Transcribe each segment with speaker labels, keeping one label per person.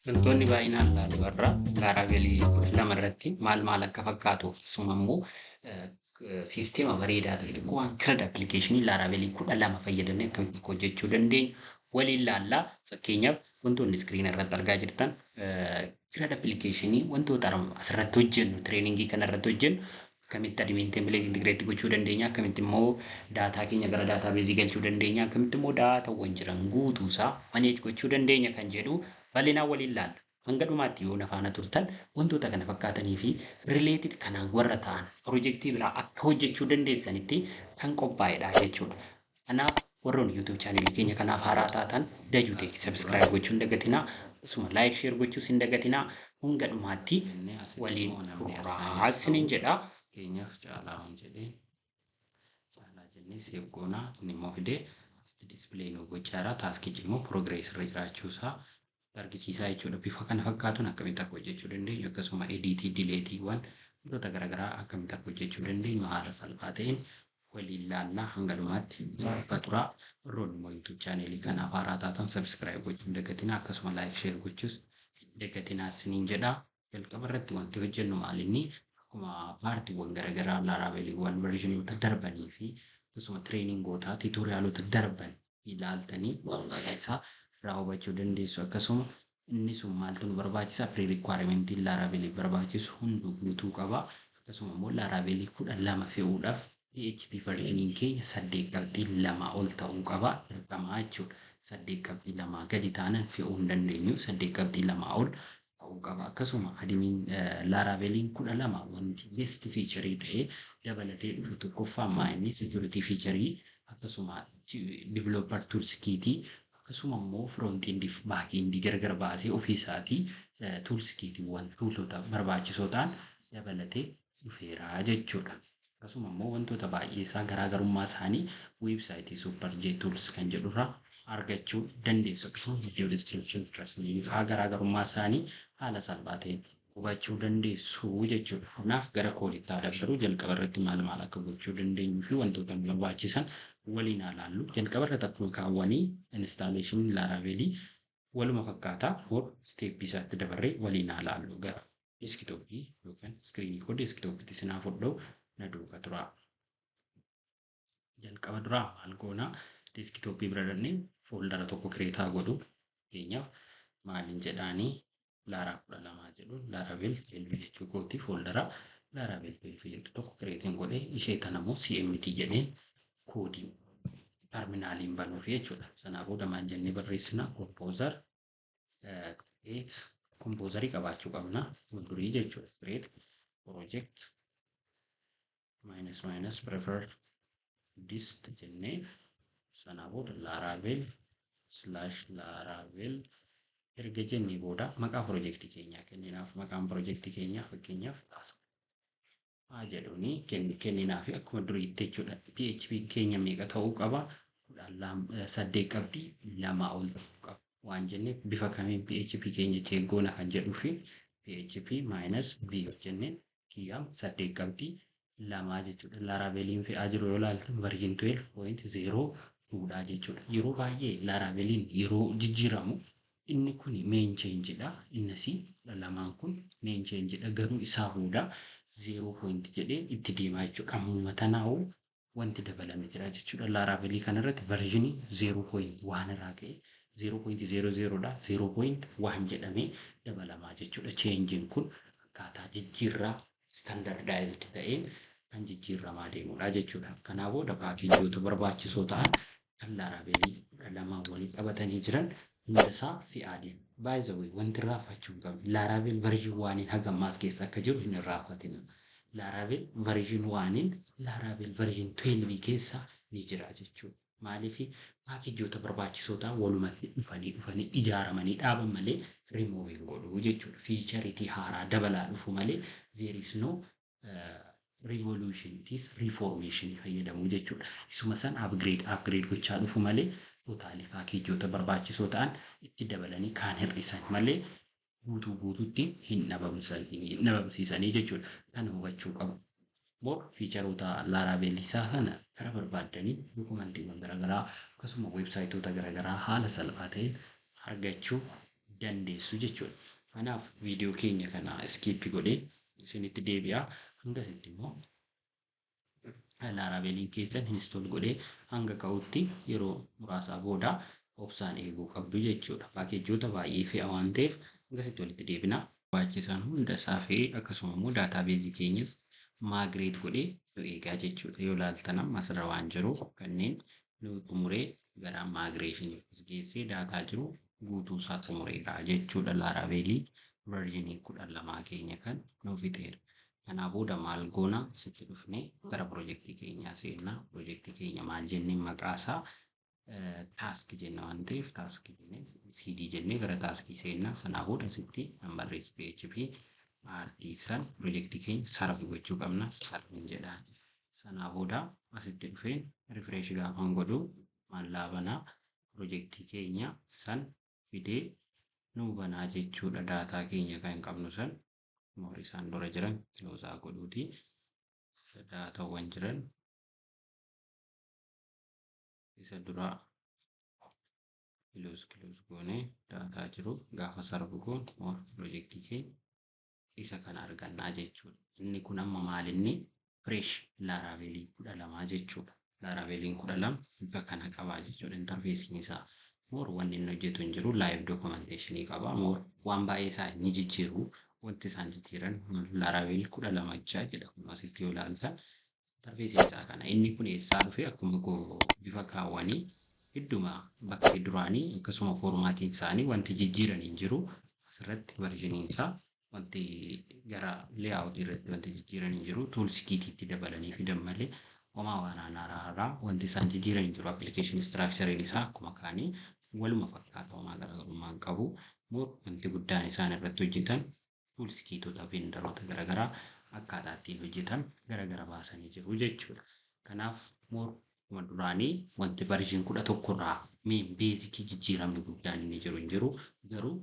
Speaker 1: Wantoonni baay'inaan ilaalu irraa Laaravelii 12 irratti maal akka fakkaatu akkasuma immoo siisteema bareedaa ta'e waan kirad appilikeeshinii Laaravelii 12 fayyadamnee akkamitti hojjechuu dandeenya waliin ilaallaa. Fakkeenyaaf wantoonni iskiriina irratti argaa jirtan kirad appilikeeshinii wantoota asirratti hojjennu tireeningii kana irratti hojjennu akkamitti adimiin tempileet intigireetti gochuu dandeenya, akkamitti immoo daataa keenya gara daataa beezii galchuu dandeenya, akkamitti immoo daataawwan jiran guutuusaa maneej gochuu dandeenya kan jedhu bal'inaan waliin ilaalla. Hanga dhumaatti yoo na faana turtan wantoota kana fakkaatanii fi rileetid kanaan warra ta'an piroojeektii biraa akka hojjechuu dandeessanitti kan qophaa'edha jechuudha. Kanaaf warroonni YouTube chaanelii keenya kanaaf haaraa taatan dajuu ta'e sabiskiraayib gochuu hin dagatinaa, akkasuma laayik sheer gochuus hin dagatinaa. Hanga dhumaatti waliin raasiniin jedha. Keenyaaf caalaa jedhee caalaa jennee seegoonaa inni immoo fidee asitti diispilii nu gochaara. Taaskii immoo piroogrees irra jiraachuusaa argisiisaa jechuudha. Bifa kana fakkaatuun akkamitti akka hojjechuu dandeenyu akkasuma ediitii dileetiiwwan wantoota garaagaraa akkamitti akka hojjechuu dandeenyu haala salphaa ta'een waliin ilaallaa. Hanga dhumaatti baturaa warroonni immoo YouTube chaanelii kanaaf haaraa taatan sabiskiraayib gochuu hin dagatinaa, akkasuma laayik sheer gochuus hin dagatinaa isiniin jedha. Jalqaba irratti wanti hojjennu maalinni akkuma paartiiwwan garaagaraa Laaraaveliiwwan verዥinoota darbanii fi akkasuma tireeningoota tiitoriyaalota darban ilaaltanii waantoota isaa irraa hubachuu dandeessu. Akkasuma inni sun maaltu nu barbaachisa, piriirikwaarimentiin Laaravelii barbaachisu hunduu guutuu qaba. Akkasuma immoo Laaravelii 12 fe'uudhaaf PHP verዥiniin keenya 8.2 ol ta'uu qaba. Dirqama jechuudha. 8.2 gadi taanaan fe'uu hin dandeenyu. 8.2 ol ta'uu qaba. Akkasuma adimiin Laaraveliin 12 wanti best featurii ta'ee dabalatee dhufu tokkoffaa inni security featurii akkasuma developer tools kiitii akkasuma immoo front end fi back end gargar baasee ofii isaatii tools kiitiiwwan tuulota barbaachisoo ta'an dabalatee dhufeera jechuudha. Akkasuma immoo wantoota baay'ee isaa garaagarummaa isaanii weebsaayitii Superjet Tools kan jedhurraa argachuu dandeessu. Akkasuma video description irratti garaagarummaa isaanii haala salphaa ta'een hubachuu dandeessu jechuudha. Kanaaf gara koodiitti dabaruu jalqaba irratti maal akka gochuu dandeenyu fi wantoota nu barbaachisan waliin ilaallu. Jalqaba irratti akkuma kaawwanii installation Laaravelii waluma fakkaataa for step isaatti dabarree waliin ilaallu. Gara deskitooppii yookaan iskiriinii koo deskitooppiitti sinaa fudhuu na duuka tura. Jalqaba duraa maal goonaa deskitooppii bira dhannee fooldara tokko kireetaa godhu. Fakkeenyaaf maaliin jedhaanii Laaraa 12 jedhuun Laaravel jalbii jechuu kooti fooldara Laaravel fayyadu tokko kireetiin godhee ishee kana immoo CMT jedheen koodii terminaaliin banuuf jechuudha. Sanaa booda maal jennee barreessina composer composerii qabaachuu qabna. Fuuldurii jechuudha. Create project minus preferred dist jennee sanaa booda Laaravel erga jennee booda maqaa piroojeektii keenyaa kenninaaf. Maqaan piroojeektii keenyaa fakkeenyaaf haa jedhuuni kenninaaf akkuma duriitti jechuudha. PHP keenya meeqa ta'uu qaba? 8.2 ol ta'uu qaba. Waan jenneef bifa kamiin PHP keenya cheeggoona kan jedhuu fi PHP minus v jenneen kiyyaam 8.2 jechuudha. Laaraveliin fe'aa jiru yoo ilaaltan version 12.02 jechuudha. Yeroo baay'ee Laaraveliin yeroo jijjiiramu inni kun main change'dha. Innis lamaan kun main change'dha. Garuu isaa booda 0 jedhee itti deemaa jechuudha. Amma tanaa'u wanti dabalame jira jechuudha. Laaravelii kanarratti versionii 0.1 irraa ka'e 0.00dha. 0.1 jedhamee dabalamaa jechuudha. Change'n kun akkaataa jijjiirraa standardized ta'een kan jijjiiramaa deemudha jechuudha. Kanaa booda paakeejoota barbaachisoo ta'an kan Laaravelii lamaan waliin qabatanii jiran hundasaa fe'aa deema. By the way, wanti raafachuu hin qabne Laaravel version 1 hagam maas keessa akka jiru hin raafatina. Laaravel version 1 Laaravel version 12 keessa ni jira jechuudha. Maaliif paakeejoota barbaachisoo ta'an walumatti dhufanii ijaaramanii dhaaban malee remove hin godhu jechuudha. Featureity haaraa dabalaa dhufu malee there is no revolution, it is reformation fayyadamu jechuudha. Isuma san upgrade gochaa dhufu malee totaalii paakeejoota barbaachisoo ta'an itti dabalanii kaan hir'isan malee guutuutti hin dhabamsiisanii jechuudha. Kana hubachuu qabu. More featureota Laaravel isaa kana karaa barbaaddanii dokumantiiwwan garaagaraa akkasuma weebsaayitoota garaagaraa haala salphaa ta'een argachuu dandeessu jechuudha. Kanaaf viidiyoo keenya kana skip godhee isinitti deebi'aa. Hangasitti immoo Laravelin keessan install godhee hanga ka'utti yeroo muraasaa booda obsaan eeguu qabdu jechuudha. Paakeejoota baay'ee fe'a waan ta'eef hangasitti walitti deebinaa. Barbaachisan hunda isaa fe'ee akkasuma immoo daataabeezii keenyas maagireet godhee nu eegaa jechuudha. Yoo ilaaltan amma asirra waan jiru kanneen nu xumuree gara maagireeshiniif geessee daataa jiru guutuu isaa xumureera jechuudha. Laravelii versionii 12 keenya kan nu fixeera. Kanaa booda maal goona sitti dhufnee gara piroojeektii keenyaa seennaa. Piroojeektii keenya maal jennee maqaasaa taaskii jenna waan ta'eef taaskii jennee CD jennee gara taaskii seennaa. Sanaa booda sitti nambarrees PHP artisan piroojeektii keenya sarfi gochuu qabna. Sarfiin jedhaan. Sanaa booda asitti dhufee refresh gaafan godhu maal laabanaa piroojeektii keenya san fidee nu banaa jechuudha. Daataa keenya kan qabnu san moorii isaan dura jiran kiloosaa godhuuti. Daataawwan jiran isa dura kiloos goonee daataa jiru gaafa sarfu goon piroojeektii keenya isa kana argannaa jechuudha. Inni kun amma maalinni fresh Laravelii 12 jechuudha. Laravelii 12 bifa kana qabaa jechuudha. Interfeesiin isaa wanni inni hojjetu hin jiru live documentation qaba. Waan baay'ee isaa ni jijjiiru. Wanti isaan jijjiiran Laravelii 12 jedha. Kun asitti yoo ilaaltan interfeesiin isaa kana. Inni kun eessaa dhufe akkuma bifa kaawwanii hedduma bakki duraanii akkasuma foormaatiin isaanii wanti jijjiiran hin jiru. Asirratti versioniin isaa wanti gara layout irratti wanti jijjiiran hin jiru. Tools kitiitti dabalanii fidan malee homaa waan haaraa wanti isaan jijjiiran hin jiru. Application structure isaa akkuma kaanii waluma fakkaata homaa garaagarummaa qabu. Wanti guddaan isaan irratti hojjetan tools kitoota vendaroota garaagaraa akkaataa ittiin hojjetan garaagara baasanii jiru jechuudha. Kanaaf duraanii wanti version 11 irraa beezikii jijjiiramni guddaan inni jiru hin jiru. Garuu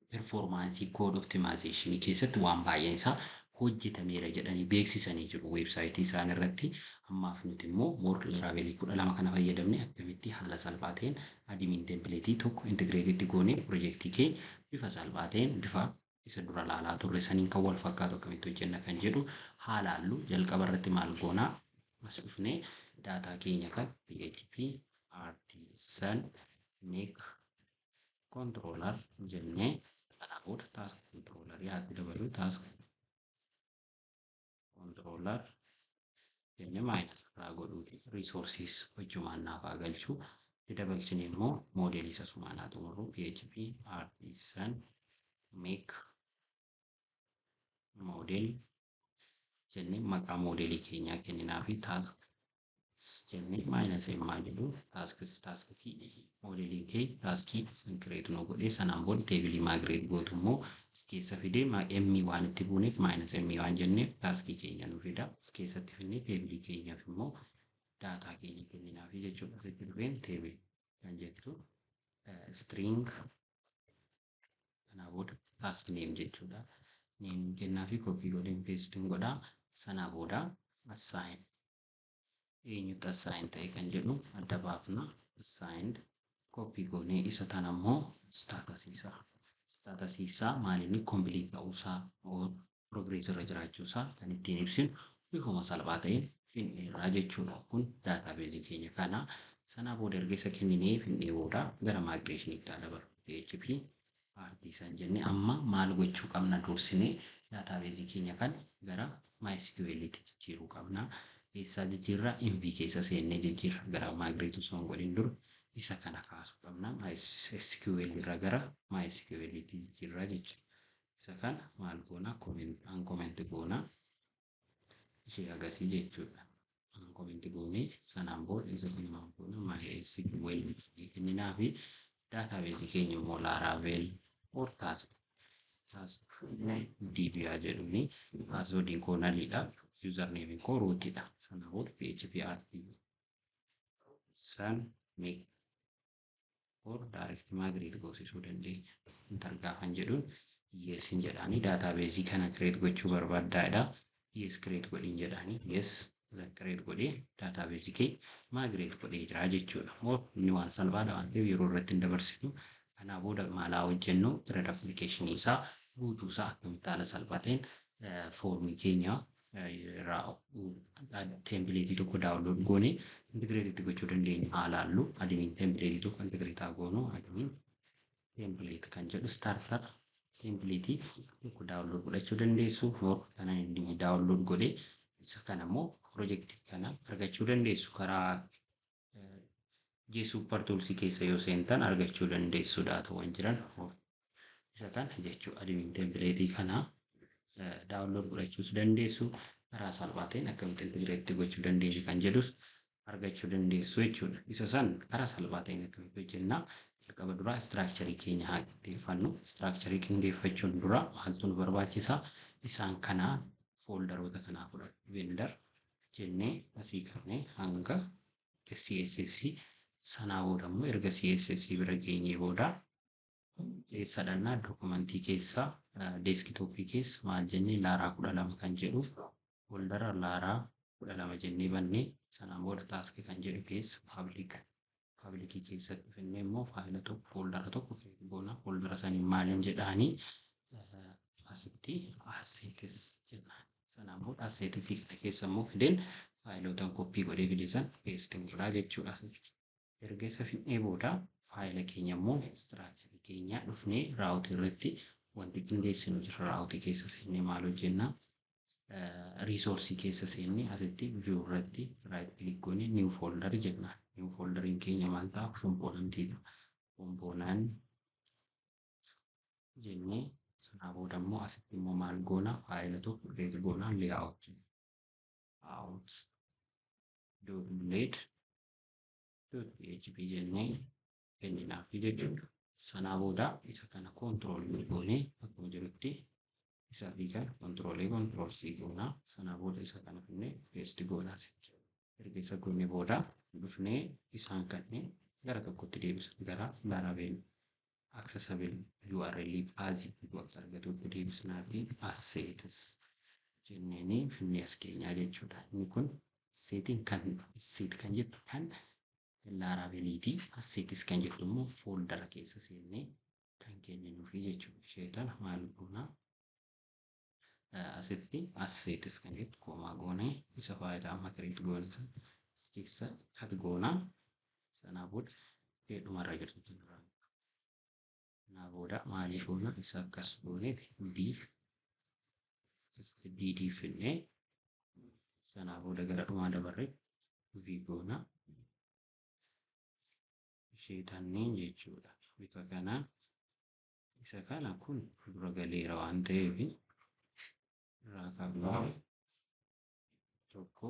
Speaker 1: performaansii code optimization keessatti waan baay'een isaa hojjetameera jedhanii beeksisanii jiru weebsaayitii isaan irratti. Ammaaf nuti immoo Laravelii 12 kana fayyadamne akkamitti haala salphaa ta'een admin templateii tokko integrated goonee piroojeektii keenya bifa salphaa ta'een bifa isa dura laalaa turre saniin kan wal fakkaatu akkamitti hojjenna kan jedhu haalaallu jalqaba irratti maal goonaa as dhufnee daataa keenya kan PHP artisan make controller jennee kanaa booda task controller yaatti dabaluu task controller jennee maayinas irraa godhuuti resources wajjumaan naaf haa galchuu dabalchine immoo moodeelii isa sumaanaa xumurru PHP artisan make model jennee maqaa moodeelii keenyaa kenninaa fi task jennee maayinas emmaa jedhu taaskii moodeelii kee taaskii san kireetu nu godhee sanaan booda teebilii maagireet gootu immoo keessa fidee emmi waan itti buuneef maayinas emmi waan jenneef taaskii keenya nu fida keessatti finnee teebilii keenyaaf immoo daataa keenya kenninaa fi jechuudha. Asitti dhufeen teebilii kan jettu string kanaa booda task name jechuudha. Name kennaa fi koppii godheen paste godhaa sanaa booda assign eenyutti assign ta'e kan jedhu adda baafna assigned koppii goonee isa tana immoo status isaa maalinni complete ta'uusaa progress irra jiraachuusaa kan ittiin ibsinu bifuma salphaa ta'een finneerraa jechuudha. Kun daataabeezii keenya kana sanaa booda erga isa kenninee finnee booda gara maagireeshiniitti dabarru PHP artisan jennee amma maal gochuu qabna dursinee daataabeezii keenya kan gara MySQLitti jijjiiruu qabna. Eessaa jijjiirraa MV keessa seennee jijjiirra gara maagireetu son godhin dur isa kana kaasuu qabna. MySQL irraa gara MySQLitti jijjiirraa jechuudha. Isa kana maal goona comment goona ishee agasii jechuudha. Comment goonee sanaan booda isa kana maal goona MySQL kenninaa fi daataabeezii keenya immoo Laravel or task DBA jedhuni passwordin koo naliidha username koo rootidha. Sana booda PHP artisan make or direct migrate goosisuu dandeenya. Intergaafan jedhuun yes jedhaanii daataabeezii kana create gochuu barbaaddaadha. Yes create godhin jedhaanii yes create godhee daataabeezii kee migrate godhee jira jechuudha. Inni waan salphaadha waan ta'eef yeroo irratti hin dabarsinu Kanaa booda maal haa hojjennu thread application isaa guutuu isaa akkamitti haala salphaa ta'een foormii keenya irraa tempileetii tokko daawunlood goonee integireetitti gochuu dandeenya haa laallu. Adimiin tempileetii tokko integireet haa goonu. Adimiin tempileet kan jedhu starter tempileetii tokko daawunlood godhachuu dandeessu. Kana inni daawunlood godhee isa kana immoo piroojeektii kana argachuu dandeessu karaa G-Super Tools keessa yoo seentan argachuu dandeessu daatawwan jiran. Isa kana jechuudha. Adimiin tempileetii kana daawunlood godhachuus dandeessu. Karaa salphaa ta'een akkamitti integireetti gochuu dandeessu kan jedhus argachuu dandeessu jechuudha. Isa san karaa salphaa ta'een akkamitti hojjennaa? Jalqaba duraa istiraakcharii keenya haa qindeeffannu. Istiraakcharii qindeeffachuun dura maaltu nu barbaachisaa? Isaan kana fooldaroota kanaa fudhadhu. Vendor jennee asii qabnee hanga CSS sanaa booda immoo erga CSS bira geenyee booda sadannaa dokumentii keessaa deeskitooppii keessa maal jennee laaraa 12 kan jedhu foldara laaraa 12 jennee bannee sanaan booda taaskii kan jedhu keessa paablikii keessatti finnee immoo faayila tokko foldara tokko goona. Foldara sanii maaliin jedhaanii asitti asseetis jenna. Sanaan booda asseetisii kana keessa immoo fideen faayiloota koppii godhee fidisan peestii godhaa jechuudha. Erga isa fidnee booda faayila keenya immoo istiraakcharii keenya dhufnee raawutii irratti wanti qindeessinu jira. Raawutii keessa seennee maal hojjennaa? Riisoorsii keessa seennee asitti viyuu irratti raayit kilik goonee niiw fooldarii jenna. Niiw fooldarii keenya maal ta'a? Kompoonantiidha. Kompoonaan jennee sanaa booda immoo asitti immoo maal goona? Faayila tokko reet goonaa leeyaawut. Doodleed PHP jennee kenninaaf jechuudha. Sanaa booda isa kana koontiroolii goonee akkuma jirutti isa kan koontirool C goonaa. Sanaa booda isa kana finnee peestii goonaa asitti. Erga isa goonee booda dhufnee isaan kanneen gara tokkotti deebisan gara Laravel accessible URL paazii waqtii argatutti deebisnaa fi asseetis jenneeni finnee as keenyaa jechuudha. Inni kun asseetiin kan jettu kan Laraveliti. Asseetis kan jedhu immoo fooldara keessa seennee kan kenninuufi jechuudha. Ishee tana maal goonaa? Asitti asseetis kan jettu koomaa goonee isa faayidaa amma kiriit goone keessa kat goonaa. Sanaa booda dheedhumarra jirtu jira. Sanaa booda maalii goona? Isa akkas goonee DD finnee sanaa booda gara dhumaa dabarree V goonaa. Ishee tanneen jechuudha. Bifa kanaan isa kana kun dura galeera waan ta'eef irraa kaafnee tokko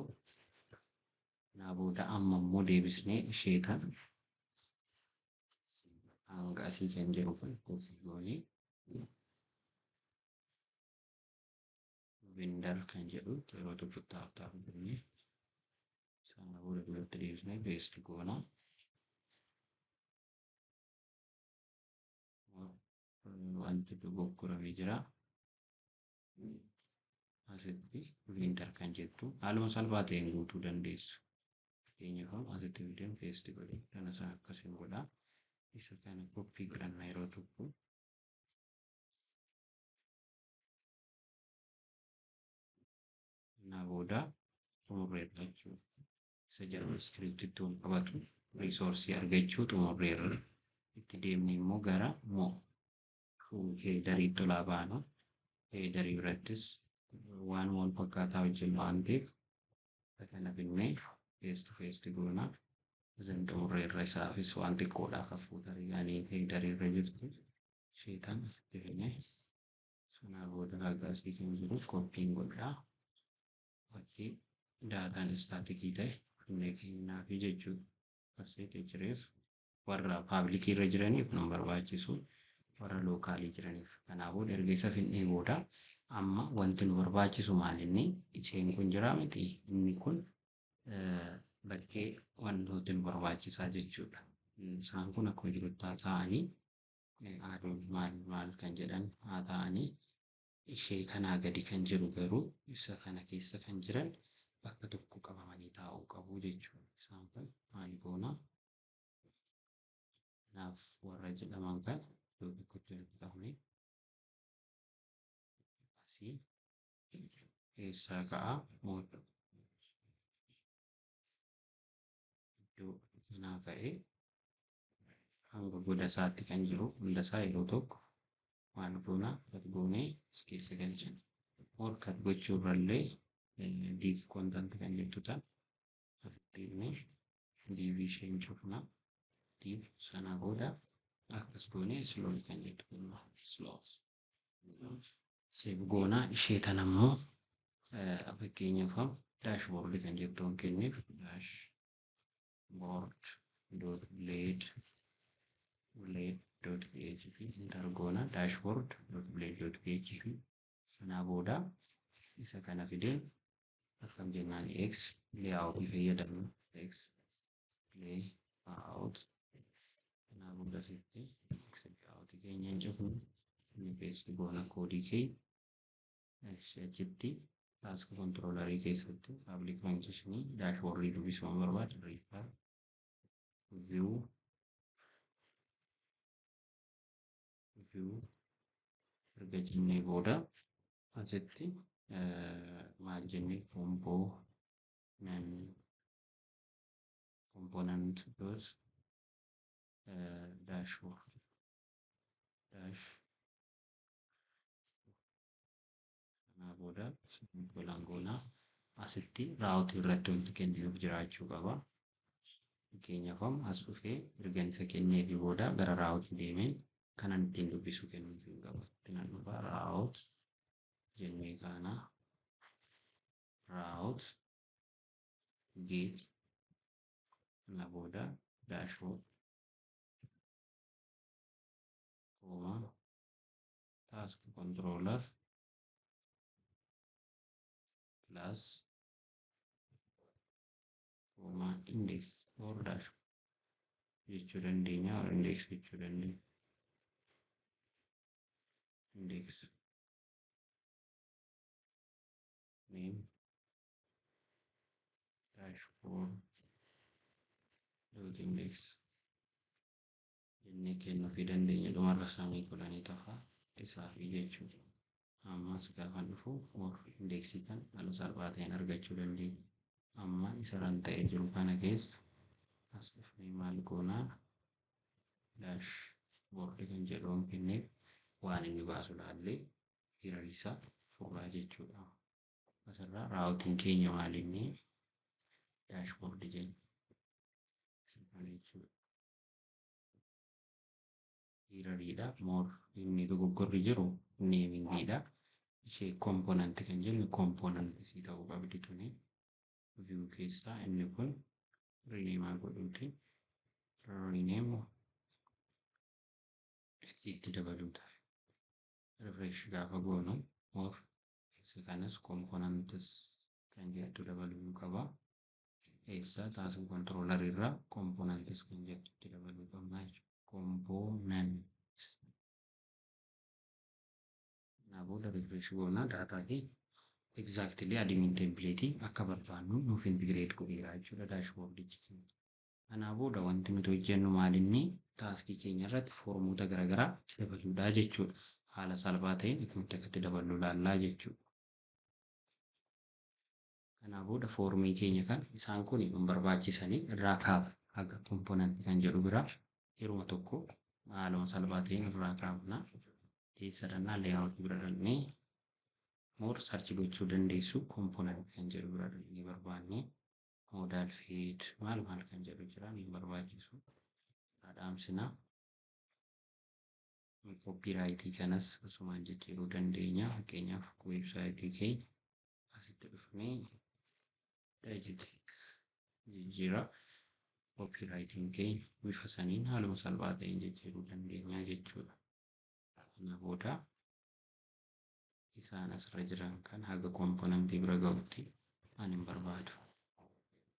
Speaker 1: sanaa booda amma immoo deebisnee ishee kana hanga asii kan jedhu koppii goonee vendor kan jedhu yeroo tokko taa'u goonee sanaa booda duratti deebisnee peestii goonaa. Wanti dogoggoramee jira. Asitti vendor kan jettu haaluma salphaa ta'een guutuu dandeessu. Fakkeenyaaf asitti fideen peestii godhee kana isaa akkasiin godhaa. Isa kana koppii godhanna yeroo tokko. Sanaa booda xumurreerra jechuudha. Isa jedhu iskiriiptitti wal qabatu riisoorsii argachuu xumurreerra. Itti deemnee immoo gara heedarii tolaa baana. Heedarii birattis waan wal fakkaataa hojjennu waan ta'eef kana finnee peestii goonaa. Isin xumurreerra isaafis waan xiqqoodhaaf fuutarii yaanii heedarii irra jirtu. Ishee tan asitti finnee sanaa booda ragaasii kan jiru koppiin godhaa. Bakkee daataan istaatikii ta'e finnee kennaafi jechuudha. Asseetii jireef warra paablikii irra jiraniif nu barbaachisu. Warra lookaalii jiraniif. Kanaafuu erga isa finnee booda amma wanti nu barbaachisu maalinni isheen kun jira miti. Inni kun bakkee wantoota nu barbaachisaa jechuudha. Isaan kun akkuma jirutti haa ta'anii aduun maal kan jedhan haa ta'anii ishee kanaa gadi kan jiru garuu isa kana keessa kan jiran bakka tokko qabamanii taa'uu qabu jechuudha. Isaan kun maal goonaa? Kanaaf warra jedhaman kan iddoo tokkotti walitti qabnee asii keessaa ka'aa mootu iddoo kanaa ka'ee hanga goda isaatti kan jiru hunda isaa yeroo tokko maal goona gad goonee as keessa galchina. Kat gochuu irrallee diif kontanti kan jettu ta'a. Affeerree diif isheen cufna. Diif sana booda akkas goonee slow kan jettu slow. Seef goonaa ishee tan ammoo fakkeenyaaf dashboard kan jettuun kenneef dashboard dot blade.php dargoona dashboard.blade.php sanaa booda isa kana fidee akkam jennaan x layout fayyadamu x layout sanaa booda sitti x layout keenya hin cufnu ni paste goona koodii kee achitti task controllerii keessatti public function dashboard dubbisuu barbaadu refer view erga jennee booda asitti maal jennee component dot dashboard sanaa booda golangoonaa asitti raawutii irratti wanti kenninuuf jiraachuu qaba. Fakkeenyaaf as dhufee erga isa kennee fi booda gara raawutii deemeen kanan ittiin dubbisuu kennuuf hin qabu. Dinaan dhufaa raawut jennee kana raawut get sana booda dashboard kooma task controller plus kooma index or dashboard jechuu dandeenya or index jechuu dandeenya. Index name dashboard dot index jennee kennuufii dandeenya. Dhumarra isaanii kudhanii tafa isaafii jechuudha. Ammas gaafa dhufu indeksii kan haala salphaa ta'een argachuu dandeenya. Amma isarraan ta'ee jiru kana keessa as dhufnee maal goonaa dashboard kan jedhuun kenneef waan inni baasu laallee hira isaa furraa jechuudha. Asirraa raawutiin keenya maalinni dashboard jenna. Hirariidha more inni dogoggorri jiru neemingiidha. Ishee component kan jennu component isii ta'uu qabdi tuni. View keessaa inni kun rename godhuuti. Rename itti dabaluudha. Refresh gaafa goonu more isa kanas components kan jettu dabaluu qaba. Eessa task controller irraa components kan jettu itti dabaluu qabna jechuudha. Components. Naa booda refresh goona daataa kee exactly admin template akka barbaannu nuuf integrate godheera jechuudha dashboardichi. Kanaa booda wanti nuti hojjennu maalinni taaskii keenya irratti foormoota garaagaraa dabaluudha jechuudha. Haala salphaa ta'een akkamitti akkatti dabaluu laallaa jechuudha. Kanaa booda foormii keenya kan isaan kun hin barbaachisanii irraa kaaf haga component kan jedhu bira yeroo tokko haaluma salphaa ta'een irraa kaafna. Sadannaa layout bira dhaqnee more search gochuu dandeessu component kan jedhu bira dhaqnee barbaanne modal feed maal kan jedhu jira ni barbaachisu. Adamsina copyright kanas asumaan jechuu dandeenya. Fakkeenyaaf website keenya asitti dhufnee digital jijjiira copywriting keenya bifa saniin haaluma salphaa ta'een jechuu dandeenya jechuudha. Kana booda isaan asirra jiran kan haga component bira ga'utti ani hin barbaadu.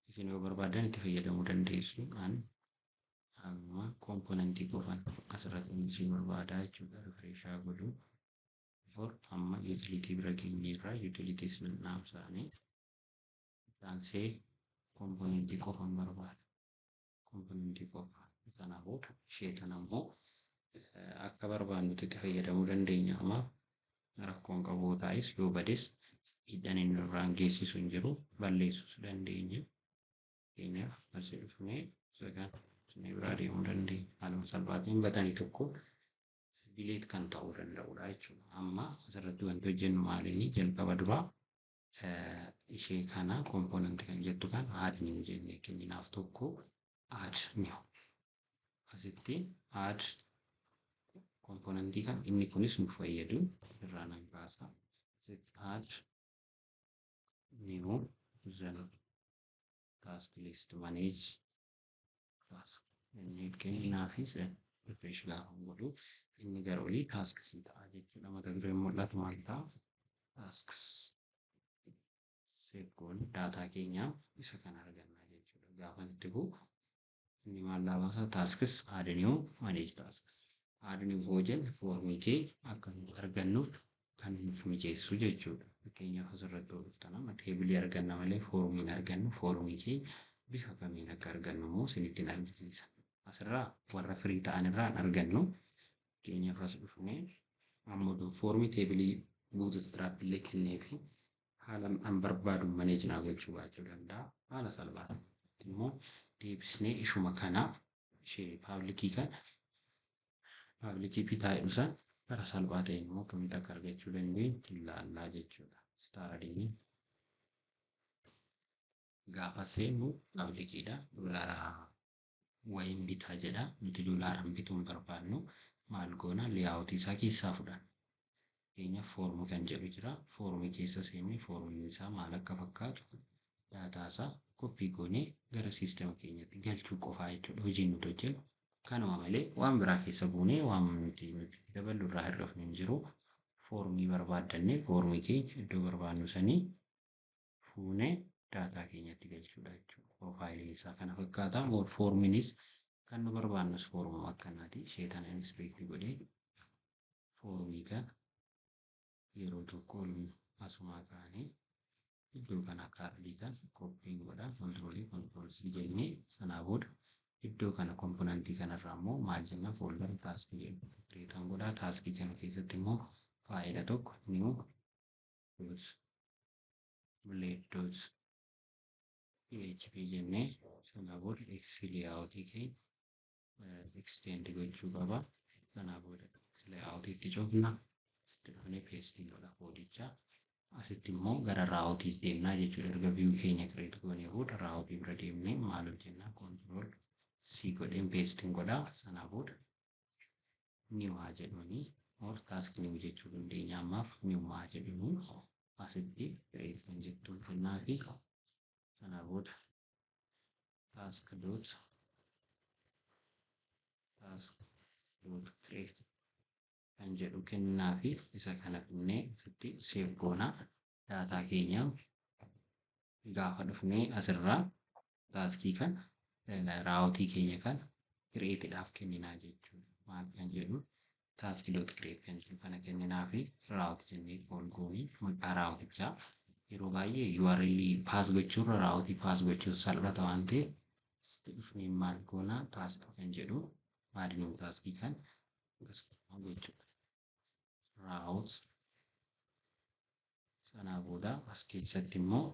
Speaker 1: Isin yoo barbaadan itti fayyadamuu dandeessu. Amma component qofan asirratti isin barbaadaa jechuudha. Refresh godhu for amma utility bira keenyarraa utilities naaf isaanii isaan see component qofan barbaada. Component qofa Kanaafuu ishee kana immoo akka barbaannutti itti fayyadamuu dandeenya. Amma rakkoon qabu taa'is yoo bades miidhaan inni nurraan geessisu hin jiru balleessuus dandeenya. Fakkeenyaaf asii dhufnee isa kana inni biraa deemuu dandeenya. Haaluma salphaatiin batanii tokko dileet kan ta'uu danda'udha jechuudha. Amma asirratti wanti hojjennu maalinni jalqaba duraa ishee kana kompoonantii kan jettu kan add new jennee kenninaaf tokko add new asitti add kompoonantii kan inni kunis nu fayyadu irraa nan baasa. Asitti add new then task list manage task jennee kenninaafis refresh gaafa godhu inni gara olii tasks ta'a jechuudha. Mata dureen mul'atu maal ta'a? Tasks seekkoon daataa keenya isa kan argannaa jechuudha. Gaafa itti bu'u inni maal laabasa tasks add new manage tasks. Add new yoo jenne foormii kee akka nuti argannuuf kan nuuf mijeessu jechuudha. Fakkeenyaaf asirratti hordoftan amma teebilii arganna malee foormii hin argannu. Foormii kee bifa kamiin akka argannu immoo isinitti argisiisa. Asirraa warra firii ta'an irraa hin argannu. Fakkeenyaaf as dhufnee amma foormii teebilii bootstrap illee kenneefi haala an barbaadu maneej naa gochuu baachuu danda'a. Haala salphaan immoo deebisnee ishuma kana ishee paabliikii bitaa jedhu gara salphaa ta'een immoo akkamitti akka argachuu dandeenyu ilaallaa jechuudha. Staaradii gaafa seennu paablikiidha. Dolaaraa wayiin bitaa jedha. Nuti dolaaraan bituu hin barbaannu maal goona leeyaawutii isaa keessaa fudhanna. Fakkeenyaaf foormii kan jedhu jira. Foormii keessa seennee foormiin isaa maal akka fakkaatu daataa isaa koppii goonee gara siistema keenyatti galchuu qofaa jechuudha. Hojiin nuti hojjennu kanuma malee waan biraa keessa buunee waan nuti daballu irraa hir'ifnu hin jiru. Foormii barbaaddannee foormii keenya iddoo barbaannu sanii fuunee daataa keenyatti galchuudha jechuudha. Piroofaayiliin isaa kana fakkaata. Foormiinis kan nu barbaannus foormuma akkanaati. Ishee kana inspekti godhee foormii kana yeroo tokko asumaa kaanee iddoo kana akka argitan koppii godhaa kontirool C jennee sanaa booda iddoo kana kompoonantii kanarraa immoo maal jenna fooldarii taaskii jedhu kireetan godhaa. Taaskii kana keessatti immoo faayila tokko new blade php jennee sanaa booda leeyaawutii keenya extend gochuu qaba. Sanaa booda leeyaawutiitti cufna. Asitti dhufnee peestii godha koodichaa. Asitti immoo gara raawutii deemnaa jechuudha. Erga viyuu keenya kireet goonee booda raawutii bira deemnee maal hojjennaa kontirool C godheen peestiin godhaa. Sanaa booda new haa jedhuni taask new jechuu dandeenya. Ammaaf new haa jedhuni asitti kireet kan jettuun kennaa fi sanaa booda task dot create kan jedhu kennaa fi isa kana finnee asitti seef goonaa. Daataa keenya gaafa dhufnee asirraa taaskii kan raawutii keenya kan kireetiidhaaf kenninaa jechuudha. Maal kan jedhu taaskii dot create kan jedhu kana kenninaa fi raawutii jennee kool goonii maqaa raawutichaa yeroo baay'ee URL paas gochuurra raawutii paas gochuun salphata waan ta'eef asitti dhufnee maal goonaa taaskii kan jedhu maadinuu taaskii kan gochuudha. Raawut sanaa booda as keessatti immoo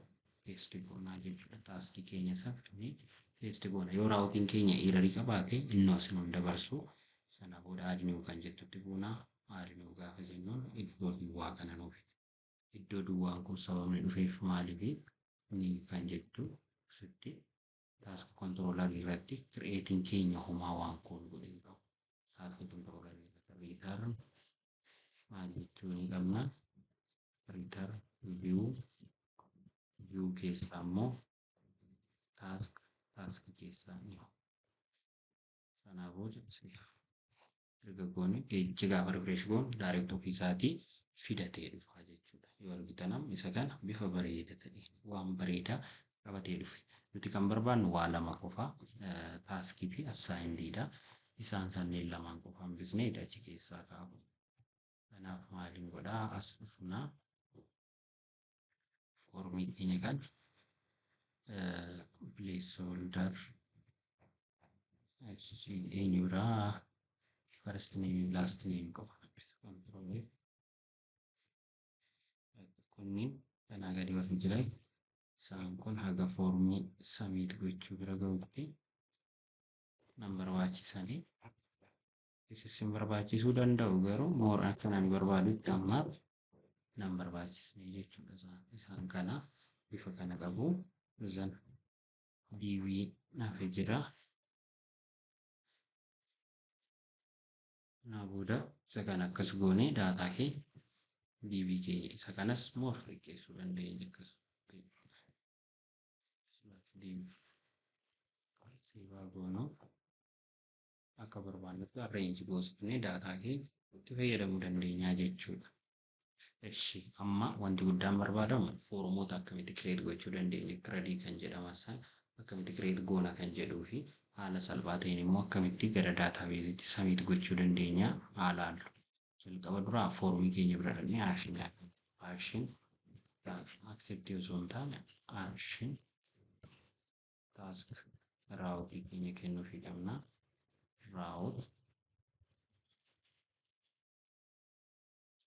Speaker 1: peestii goonaa jechuudha. Taaskii keenya saffisanii peestii goona. Yoo raawutiin keenya eerarii qabaate innoo asin hunda dabarsu sana booda aadinuu kan jettutti buunaa. Aadinuu gaafa jennuun iddoo duwwaa kana nuuf iddoo duwwaan kun sababni dhufeef maaliif ni kan jettu asitti taask kontiroolarii irratti kireetiin keenya homaa waan kun godhin qabu. Taask kontiroolarii irratti riitarn maal jechuu ni qabna. Return view keessaa immoo task keessaa ni sanaa booda erga goone geejjiba gaafa refresh goon direct ofii isaatii fidatee dhufa jechuudha. Yoo argitan isa kana bifa bareeda ta'e waan bareedaa qabatee dhufe. Nuti kan barbaannu waa lama qofaa taaskii fi assaayiindiidha. Isaan sanneen lamaan qofaan bisnee achi keessaa kaabu. Kanaaf maaliin godhaa as dhufnaa foormii keenya kan placeholder eenyuudha first name last name qofa control kunniin kanaa gadi warri jiran isaan kun haga foormii samiit gochuu bira ga'utti nan barbaachisanii isin barbaachisuu danda'u garuu moor akka nan barbaadutti amma nan barbaachisne jechuudha isaan kana bifa kana qabu zan diiwii naaf jira naa booda isa kana akkas goone daataa kee diiwii kee isa kanas moor xiqqeessuu dandeenya akkas siivaa goonuu akka barbaannutti arreenji goosifnee daataa kee itti fayyadamuu dandeenyaa jechuudha. Eshi amma wanti guddaan barbaadamu foormoota akkamitti kireet gochuu dandeenya kiredii kan jedhamas akkamitti kireet goona kan jedhuu fi haala salphaa ta'een immoo akkamitti gara daataabeezitti samiit gochuu dandeenya haa ilaallu. Jalqaba duraa foormii keenya bira dhaqnee akshin accept osoo hin taane akshin task raawutii keenya kennuufii qabna. Raawut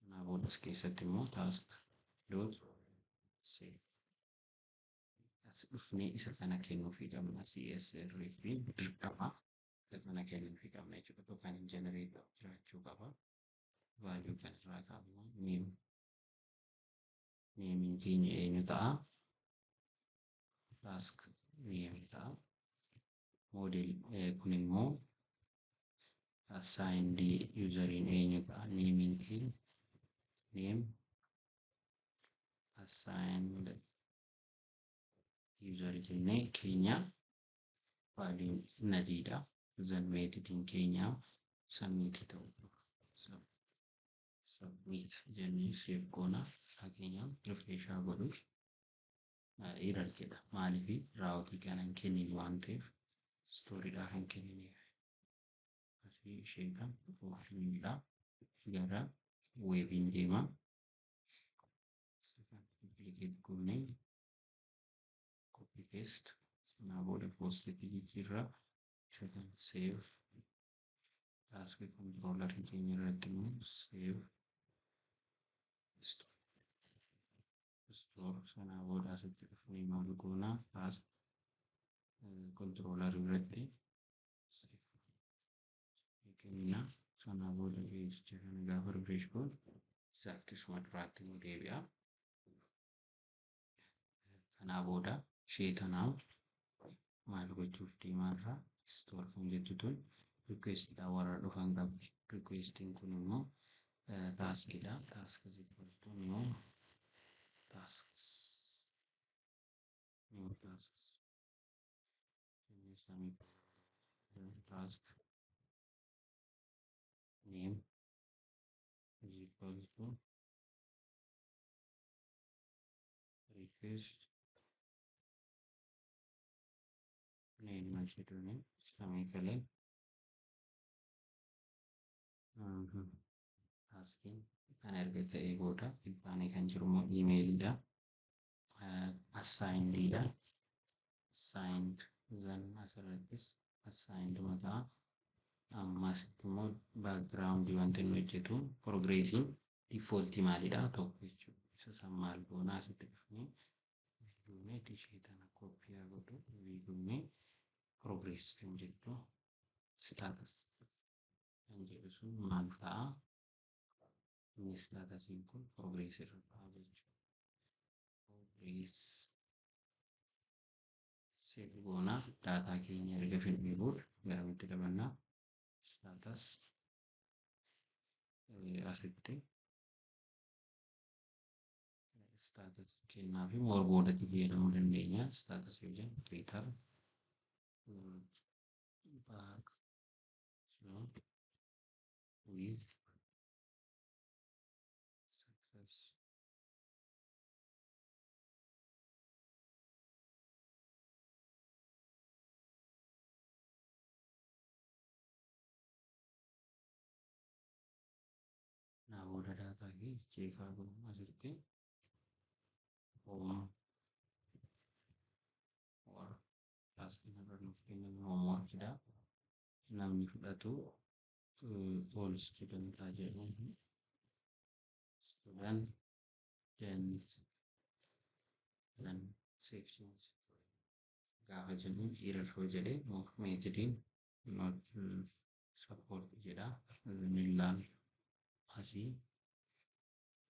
Speaker 1: naa boodas keessatti immoo task dot save as dhufnee isa kana kennuufii qabna CSR fi dirqama isa kana kennuufii qabna jechuudha yookaan generate jiraachuu qaba value kan irraa qabna neemiin keenya eenyu ta'a task name ta'a model kun immoo assigned useriin eenyu ta'a neemiin keenya name assigned user jennee keenya value nadiidha then methodin keenya submit ta'u submit jennee save goona fakkeenyaa refresh godhuuf error jedha maaliif raawutii kana hin kennin waan ta'eef stooriidhaa hin kenniniif asii ishee kan foormiidha gara weebiin deema duplicate goonee copy paste naa booda postitti jijjiirra isa kan save task controller keenya irratti immoo save store sanaa booda asitti dhufnee maal goona task controller irratti kenna sanaa booda jecha kana gaafa refresh goonu exactly suma duraatti nu deebi'a. Kanaa booda ishee tanaaf maal gochuuf deemaarra store kan jettu tun requestidha warra dhufan qabdi requestiin kun immoo taskidha task zippaltuun immoo tasks new tasks task name is equal to request name masjidune semicolon asking kan erga ta'ee booda dhibbaanii kan jiru immoo emailidha assignedidha assigned then asirrattis assigned mataa ammas immoo background wanti nu hojjetu progressiin default maalidha tokko jechuudha isa san maal goona asitti dhufnee viidiyoo ishee tana kooppiyaa godhu viidiyoo progress kan jettu status kan jedhu sun maal ta'a inni staatusiin kun progress irra ta'a jechuudha progress save goona daataa keenya erga fidnee booda garamitti dabannaa status asitti status kennaa fi moor boodatti fayyadamuu dandeenya status yoo jennu twitter back so with success naa booda daataa kee cheekaa godhama asitti home or task number of homework namni fudhatu all student haa jedhu. Student then sections gaafa jennu dhiira yoo jedhe meetodiin not support jedha. Millaan asii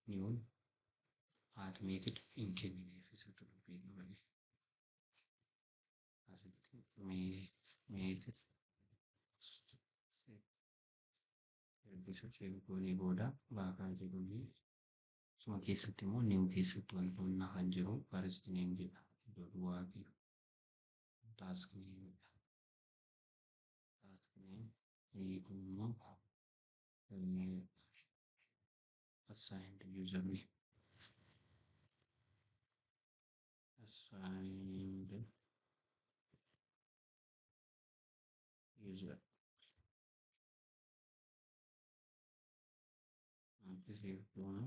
Speaker 1: niwun automated hin kennineef isa dubbii qabani. Asitti meeted eebbisa goonee booda baafaa jedhuni suma keessatti immoo niw keessatti wantoonni hafan jiru first name jedha. Iddoo duwwaa fi task name jedha. Task name kun immoo assigned user name. Assigned user. Save goona.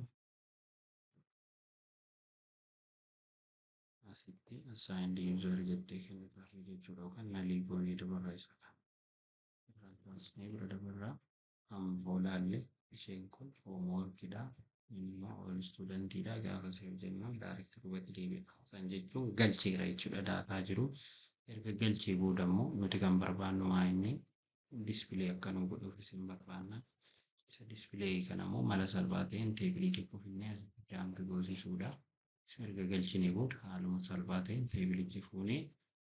Speaker 1: Asitti assigned user jettee kennitaa jechuudha yookaan nalii goonee dabarreessadha. Bira dabarraa boolaallee isheen kun hoomworkidha. Immoo all studentidha. Gaafa save jennu direct duubatti deebi'a. San jechuun galcheera jechuudha daataa jiru. Erga galchee booda immoo nuti kan barbaannu maa inni display akka nu godhuuf isin barbaanna. Isa display kana immoo mala salphaa ta'een teebilii tokko finnee daandii goosisuudha. Erga galchinee booda haaluma salphaa ta'een teebilichi fuunee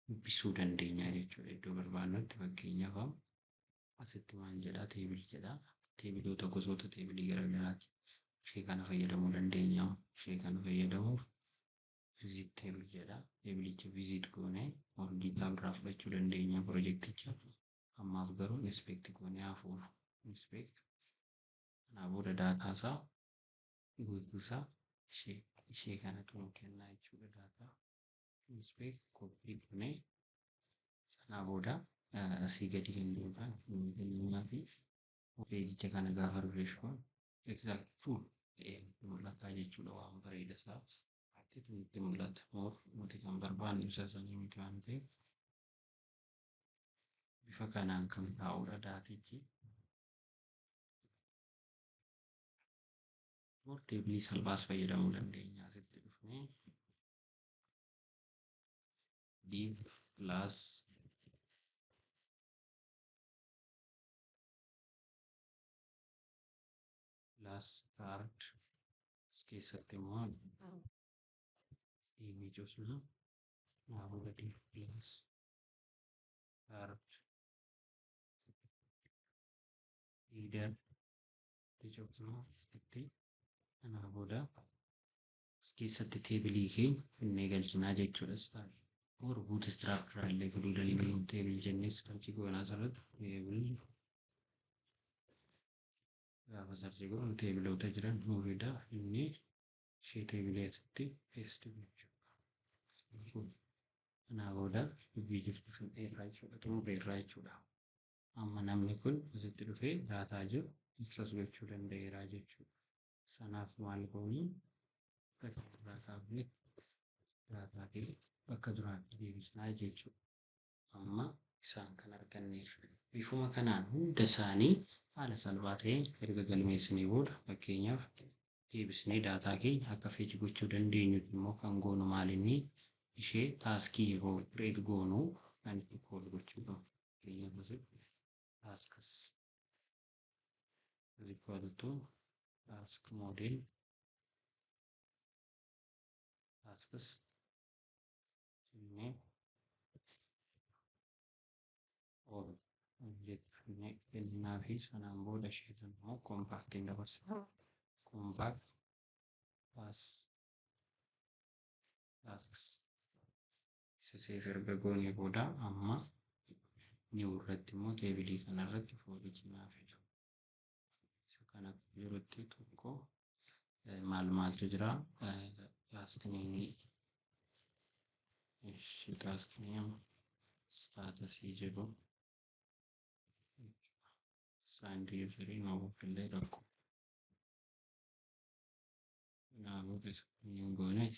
Speaker 1: dubbisuu dandeenya jechuudha. Iddoo barbaannutti fakkeenyaaf asitti maal jedhaa teebil jedhaa. Teebiloota gosoota teebilii garaagaraati. Ishee kana fayyadamuu dandeenya. Ishee kana fayyadamuuf visit teebil jedhaa. Teebilicha visit goonee ordiitaa biraa fudhachuu dandeenya pirojekticha. Ammaaf garuu inspect goonee hafuudha. Inspect kanaa booda daataa isaa guutuusaa ishee kanatu nu kennaa jechuudha daataa. Inspect copy goonee sanaa booda asii gadi kan deeman kennaa fi peejicha kana gaafa refresh goon exact full mul'ataa jechuudha waan bareeda isaa. Itti mul'ata nuti kan barbaannu isa sanii miti waan ta'eef bifa kanaan kan taa'udha daatichi. Teebilii salphaas fayyadamuu dandeenya. Asitti dhufnee div plus card keessatti immoo imageosna namoota div plus card leader ijookna itti kanaa booda as keessatti teebilii keenya finnee galchinaa jechuudha. Boot structure illee fiduu dandeenya. Teebil jennees sarchi goonaa asirratti teebil gaafa sarchi goonu teebiloota jiran nuu fida inni ishee teebileetitti paste jechuudha. Kanaa booda dubbii jirtu fidheerraa jechuudha. Xumureerraa jechuudha. Amma namni kun asitti dhufee daataa jiru access gochuu danda'eera jechuudha. Sanaaf maal goonii bakka irraa kaafnee daataa kee bakka duraatti deebisnaa jechuudha. Amma isaan kan arganneerra. Bifuma kanaan hunda isaanii haala salphaa ta'een erga galmeessinee booda fakkeenyaaf deebisnee daataa keenya akka feeji gochuu dandeenyu immoo kan goonu maalinni ishee taaskii yeroo create goonuu kan itti kool gochuu qabu. Fakkeenyaaf asitti tasks is equal to task model tasks jennee all jennee kennaa fi sanaan booda isheetan immoo kompaaktiin dabarsina. Compact tasks isa seef erga goonee booda amma niw irratti immoo teebilii kanarratti foolii cimaa fidu. Isa kana yerootti tokko maaltu jira last name task name status jedhu signed user noo fillee rakko. Kanaafuu niw goonee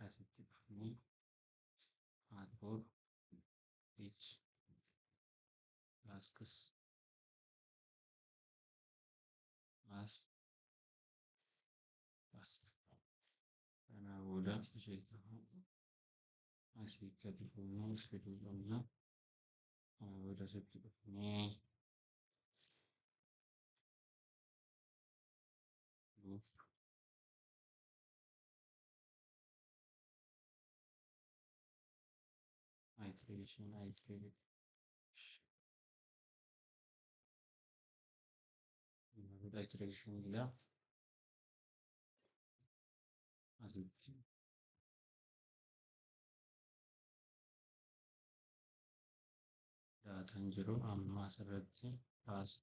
Speaker 1: asitti dhufnee hardboard page tasks as task. Kana booda ishee asii gadi buunee fedhii qabna. Kana booda asitti dhufnee iteration gida asitti daataan jiru amma asirratti task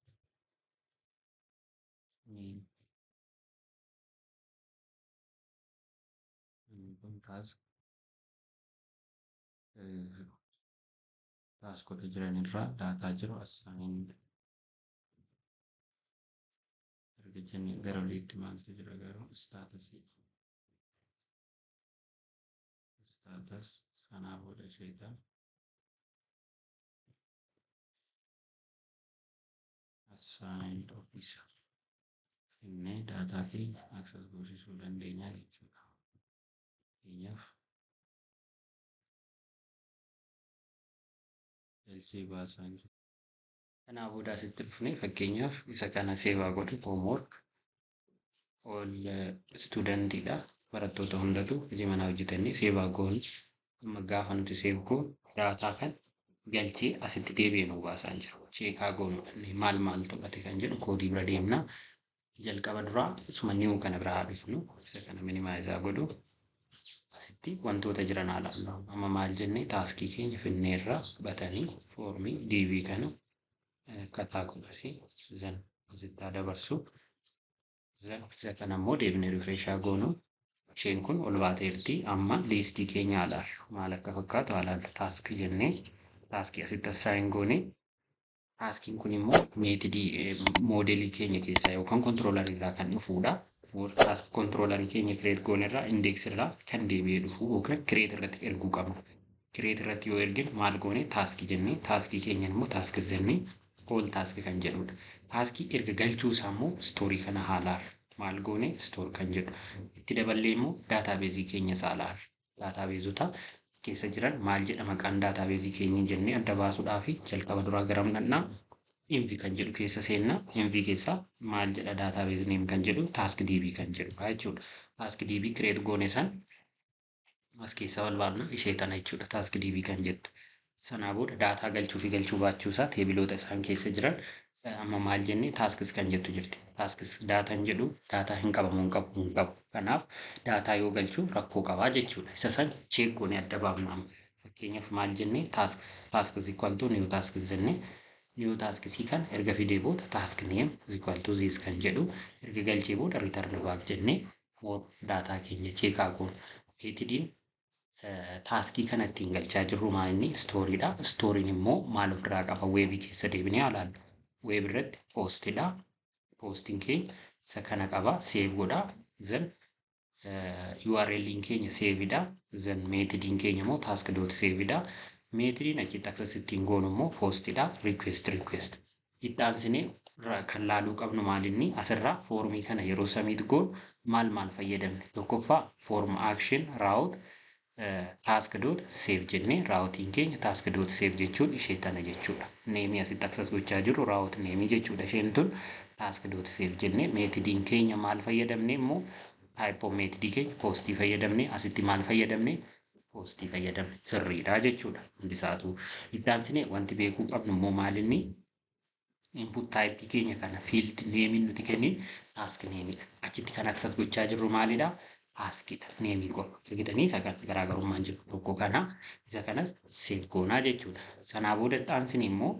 Speaker 1: name kun taaskoota jiran irraa daataa jiru assigned erga jennee gara oliitti maaltu jira garuu status sanaa booda isheetaan assigned officer innee daataa fi access goosisuu dandeenya jechuudha. Fakkeenyaaf LC baasaan jiru. Kanaa booda asitti dhufnee fakkeenyaaf isa kana seevaa godhu homework all studentidha. Barattoota hundatu hojii manaa hojjetanii seevaa goonu amma gaafa nuti seevu goonu daataa kan galchee asitti deebi'ee nu baasaan jiru. Cheekaa goonu maal to'ate kan jedhu koodii bira deemna. Jalqaba duraa isuma ni'uu kana bira haa dhufnu. Isa kana minimaayisaa godhu. Asitti wantoota jiran haala amma maal jennee taaskii keenya finneerraa batanii foormii DV kana kataa godhasi zan asitti dabarsu zan isa kana immoo deebinee rifreeshaa goonu isheen kun ol baateerti amma liistii keenya ilaallu maal akka fakkaatu ilaallu taaskii jennee taaskii asitti assaayin goone taaskiin kun immoo meetidii moodelii keenya keessaa yookaan kontiroolarii irraa kan dhufuudha. Task controller keenya create goone irraa index irraa kan deebi'ee dhufu yookaan create irratti erguu qabna. Create irratti yoo ergin maal goone taaskii jennee taaskii keenya immoo taaskii jennee all task kan jedhudha. Taaskii erga galchuu isaa immoo stoorii kana haalaaf maal goone store kan jedhu. Itti daballee immoo daatabeezii keenya saalaaf daatabeezota keessa jiran maal jedha maqaan daatabeezii keenya jennee adda baasuudhaaf jalqaba duraa garam dhannaa MV kan jedhu keessa seenna MV keessa maal jedha database name kan jedhu task DB kan jedhu jechuudha. Task DB create goone san as keessa wal baafna ishee tana jechuudha task DB kan jettu. Sanaa booda daataa galchuu fi galchuu baachuu isaa teebiloota isaan keessa jiran amma maal jennee tasks kan jettu jirti. Tasks daataan jedhu daataa hin qabamu hin qabu. Kanaaf daataa yoo galchuu rakkoo qabaa jechuudha. Isa san check goone adda baafna. Fakkeenyaaf maal jennee tasks equal to new tasks jennee new task kan erga fidee booda task name is equal to this kan jedhu erga galchee booda return back jennee more data keenya cheekaa goonu. Meetidiin taaskii kana ittiin galchaa jirru maalinni stooriidha. Stooriin immoo maal ofirraa qaba weebii keessa deebinee ilaallu. Weeb irratti poostidha. Poostiin keenya isa kana qaba save godha. Then URL keenya saveidha. Then meetidiin keenya immoo task.saveidha. Meetiriin achitti access ittiin goonu immoo postidha request itti aansinee kan laaluu qabnu maalinni asirraa foormii kana yeroo samiit goonu maal fayyadamne tokkoffaa form action route task.save jennee routiin keenya task.save jechuun ishee tana jechuudha. Neemii asitti access gochaa jirru route neemii jechuudha. Isheen tun task.save jennee meetidiin keenya maal fayyadamne immoo type of meetidii keenya postii fayyadamne asitti maal fayyadamne postii fayyadamne sirriidha jechuudha. Hundisaatu itti aansinee wanti beekuu qabnu immoo maalinni input type keenya kana field name nuti kennin task name achitti kan access gochaa jirru maalidha taskidha name qofa argitanii isa kan garaagarummaan jiru tokko kana isa kanas save goonaa jechuudha. Sanaa booda itti aansinee immoo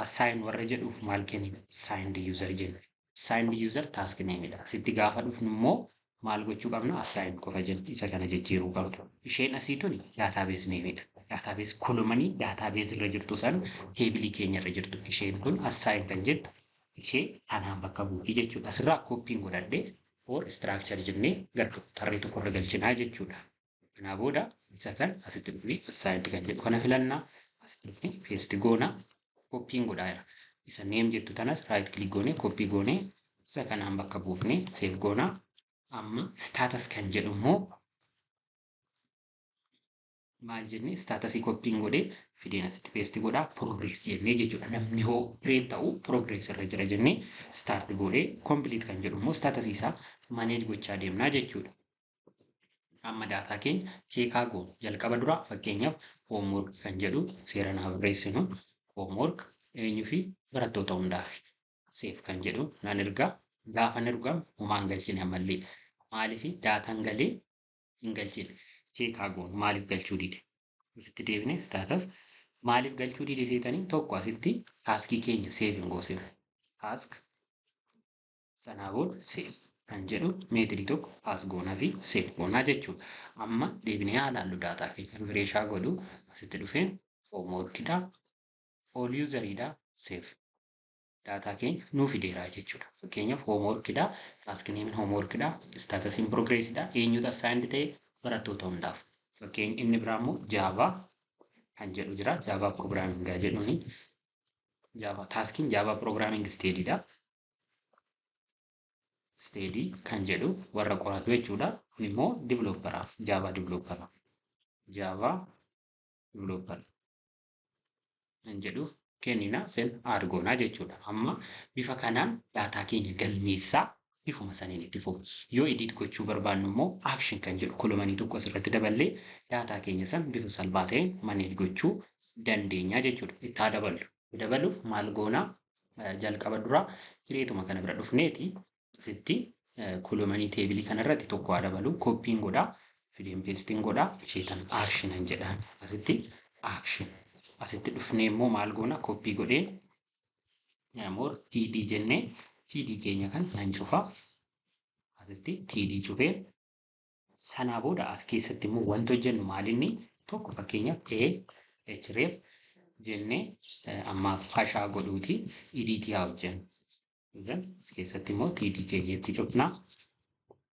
Speaker 1: assign warra jedhuuf maal kennina assigned user jenna. Assigned user task nameidha. Sitti gaafa dhufnu immoo maal gochuu qabna assign qofa jenna isa kana jijjiiruu qabdu. Isheen asii tuni database nameidha. Database kolomanii database irra jirtu san teebilii keenya irra jirtu. Isheen kun assign kan jettu ishee anaan bakka buutii jechuudha. Asirraa koppiin godhadhee for structure jennee gaddu tarree tokko irra galchinaa jechuudha. Kanaa booda isa kan asitti dhufnee assigned kan jedhu kana filannaa asitti dhufnee paste goona. koppiin godhaa jira. Isa neem jettu tanas raayit kilik goonee koppii goonee isa kanaan bakka buufnee seef goonaa. Amma staatas kan jedhu immoo maal jennee staatasii koppiin godhee fideen asitti peesti godhaa progress jennee jechuudha. Namni hoo kireet ta'u progress irra jira jennee staart godhee complete kan jedhu immoo staatasii isaa maneej gochaa deemnaa jechuudha. Amma daataa keenya cheekaa goonu jalqaba dura fakkeenyaaf hoomwork kan jedhu seera naa barreessinu hoomwork eenyuu fi barattoota hundaaf seef kan jedhu nan ergaa gaafa ergamu homaan galchine ammallee maaliif daataan galee hin galchine cheekaa goonu maaliif galchuu dide asitti deebine staatas maaliif galchuu dide seetanii tokko asitti taaskii keenya seef hin goosine taask sanaa booda seef kan jedhu meetirii tokko paas goonaa fi seef goonaa jechuudha. Amma deebinee haa ilaallu daataa keenya rifireeshaa godhu asitti dhufeen hoomworkidha all useriidha seef daataa keenya nuu fideeraa jechuudha. Fakkeenyaaf hoomworkidha taaskineemin hoomworkidha staatasiin progressidha eenyutu assigned ta'e barattoota hundaaf. Fakkeenya inni biraa immoo jaavaa kan jedhu jira jaavaa pirogiraamingaa jedhuuni jaavaa taaskiin jaavaa pirogiraaming isteediidha. Steedii kan jedhu warra qoratu jechuudha. Kun immoo diviloopperaaf jaavaa diviloopperaaf jaavaa divilooppera kan jedhu kennina sen argoonaa jechuudha. Amma bifa kanaan daataa keenya galmeessaa bifuma saniin itti fufu. Yoo edit gochuu barbaannu immoo action kan jedhu kolomanii tokko asirratti daballee daataa keenya san bifa salphaa ta'een maneej gochuu dandeenya jechuudha. Itti haa daballu. Dabaluuf maal goonaa jalqaba duraa kireetuma kana bira dhufneeti asitti kolomanii teebilii kanarratti tokko haa dabalu koppiin godhaa fideen peestiin godhaa isheetan akshinan jedhaan asitti akshin asitti dhufnee immoo maal goona koppii godheen moor td jennee td keenya kan nan cufaa asitti td cufeen sanaa booda as keessatti immoo wanti hojjennu maalinni tokko fakkeenyaaf href jennee ammaaf hashaa godhuuti idiitii haa hojjennu. As keessatti immoo td keenyatti cufnaa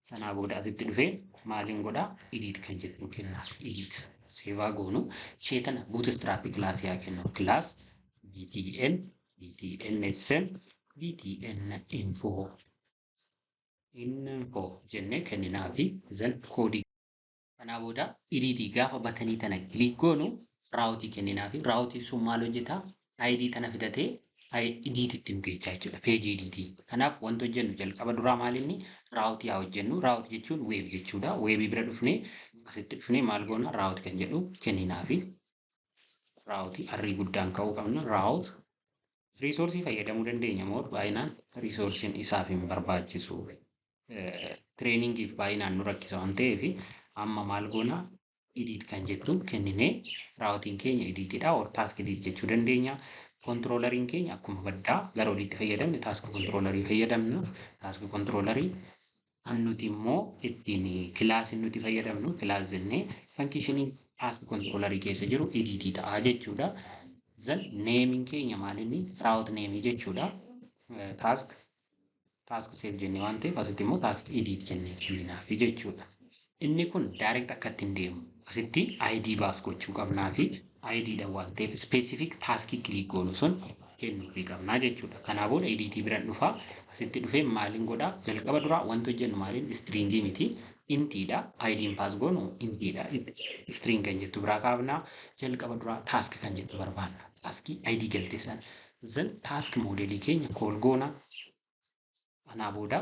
Speaker 1: sanaa booda asitti dhufee maaliin godhaa edit kan jedhu kennaa edit seevaa goonu isheetana bootstrap kilaasii haa kennu kilaas btn btnsm btn info jennee kenninaa fi zan koodii sanaa booda editii gaafa batanii tana kilik goonu raawutii kenninaa fi raawutii sun maal hojjetaa id tana fidatee edit ittiin geechaa jechuudha peejii editii. Kanaaf wanti hojjennu jalqaba duraa maalinni raawutii haa hojjennu raawutii jechuun weeb jechuudha. Weebii bira dhufnee asitti dhufnee maal goona raawutii kan jedhu kenninaa fi raawutii arrii guddaan ka'uu qabna raawut riisoorsii fayyadamuu dandeenya moo baay'inaan riisoorsiin isaaf hin barbaachisu tireeningiif baay'inaan nu rakkisa waan ta'eef amma maal goona edit kan jettu kenninee raawutiin keenya editidha or taask edit jechuu dandeenya. Kontiroolariin keenya akkuma baddaa gara oliitti fayyadamne taaskii kontiroolarii fayyadamna. Taaskii kontiroolarii kan nuti immoo ittiin kilaasiin nuti fayyadamnu kilaas jennee fankishiniin taaskii kontiroolarii keessa jiru editii ta'a jechuudha. Zan neemiin keenya maalinni raawut neemii jechuudha. Taask seef jennee waan ta'eef asitti immoo taask edit jennee kenninaafi jechuudha. Inni kun direct akka ittiin deemu asitti ID baas gochuu qabnaa fi IDdhaan waan ta'eef specific taaskii kilik goonu sun kennuufii qabnaa jechuudha. Kanaa booda editii biraan dhufaa asitti dhufee maaliin godhaa jalqaba duraa wanti hojjennu maaliin stringii miti intiidha ID'n paas goonu intiidha string kan jettu biraa kaafnaa jalqaba duraa taask kan jettu barbaanna taaskii ID galteessan zan taask moodelii keenya kool goona kanaa booda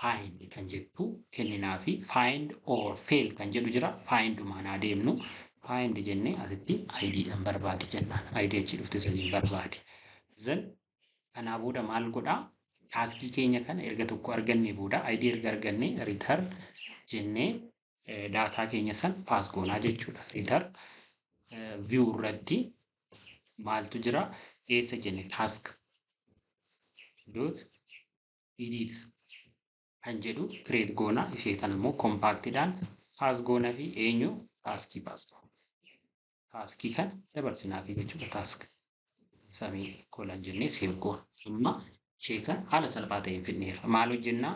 Speaker 1: find kan jettu kenninaa fi find or fail kan jedhu jira find maanaa deemnu find jennee asitti IDdhaan barbaadi jennaan ID achi dhufte saniin barbaadi zan kanaa booda maal godhaa taaskii keenya kana erga tokko arganne booda ID erga arganne return jennee daataa keenya san paas goonaa jechuudha return view irratti maaltu jira eessa jenne task dot edit kan jedhu create goona ishee kan immoo compactidhaan paas goona fi eenyu taaskii paas goona taaskii kan dabarsinaa fi jechuudha taask samii kolan jennee seef goona amma ishee kan haala salphaa ta'een fidneerra maal hojjennaa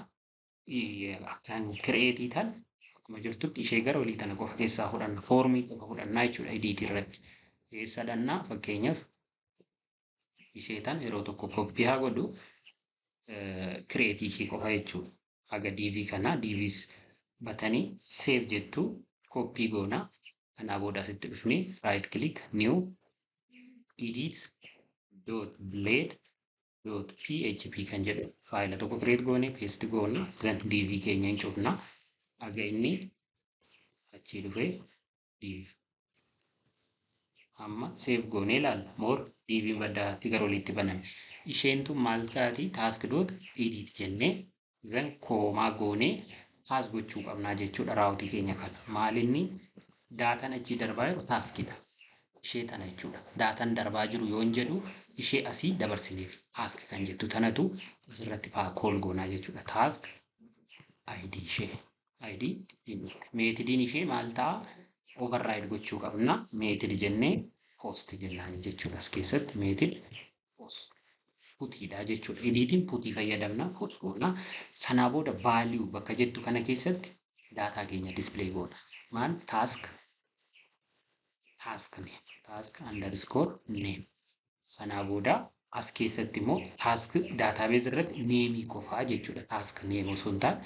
Speaker 1: akkaan create tan akkuma jirtutti ishee gara olii tana qofa keessaa fudhanna foormii qofa fudhannaa jechuudha edit irratti keessa dhannaa fakkeenyaaf ishee tan yeroo tokko koppii haa godhu kireetii ishee qofa jechuudha. Haga DV kana DVs batanii save jettu koppii goona. Kanaa booda asitti dhufnee right click new edit .blade.php kan jedhu faayila tokko create goone paste goona then DV keenya hin cufna. Haga inni achii dhufee DV amma save goone ilaalla. More DV baddaatti gara olitti baname. Isheen tun maal taati task.edit jennee then koomaa goonee paas gochuu qabnaa jechuudha raawutii keenya kana. Maalinni daataan achii darbaa jiru taaskidha. Ishee tana jechuudha. Daataan darbaa jiru yoon jedhu ishee asii dabarsineef taask kan jettu tanatu asirratti kool goonaa jechuudha. Taask ID ishee ID meetidiin ishee maal ta'a override gochuu qabna. Meetid jennee post jennaan jechuudha. As keessatti meetid post putiidha jechuudha. Editiin putii fayyadamna put goona. Sanaa booda value bakka jettu kana keessatti daataa keenya display goona. Maal task underscore name. Sanaa booda as keessatti immoo task database irratti name qofaa jechuudha. Task name osoo hin taane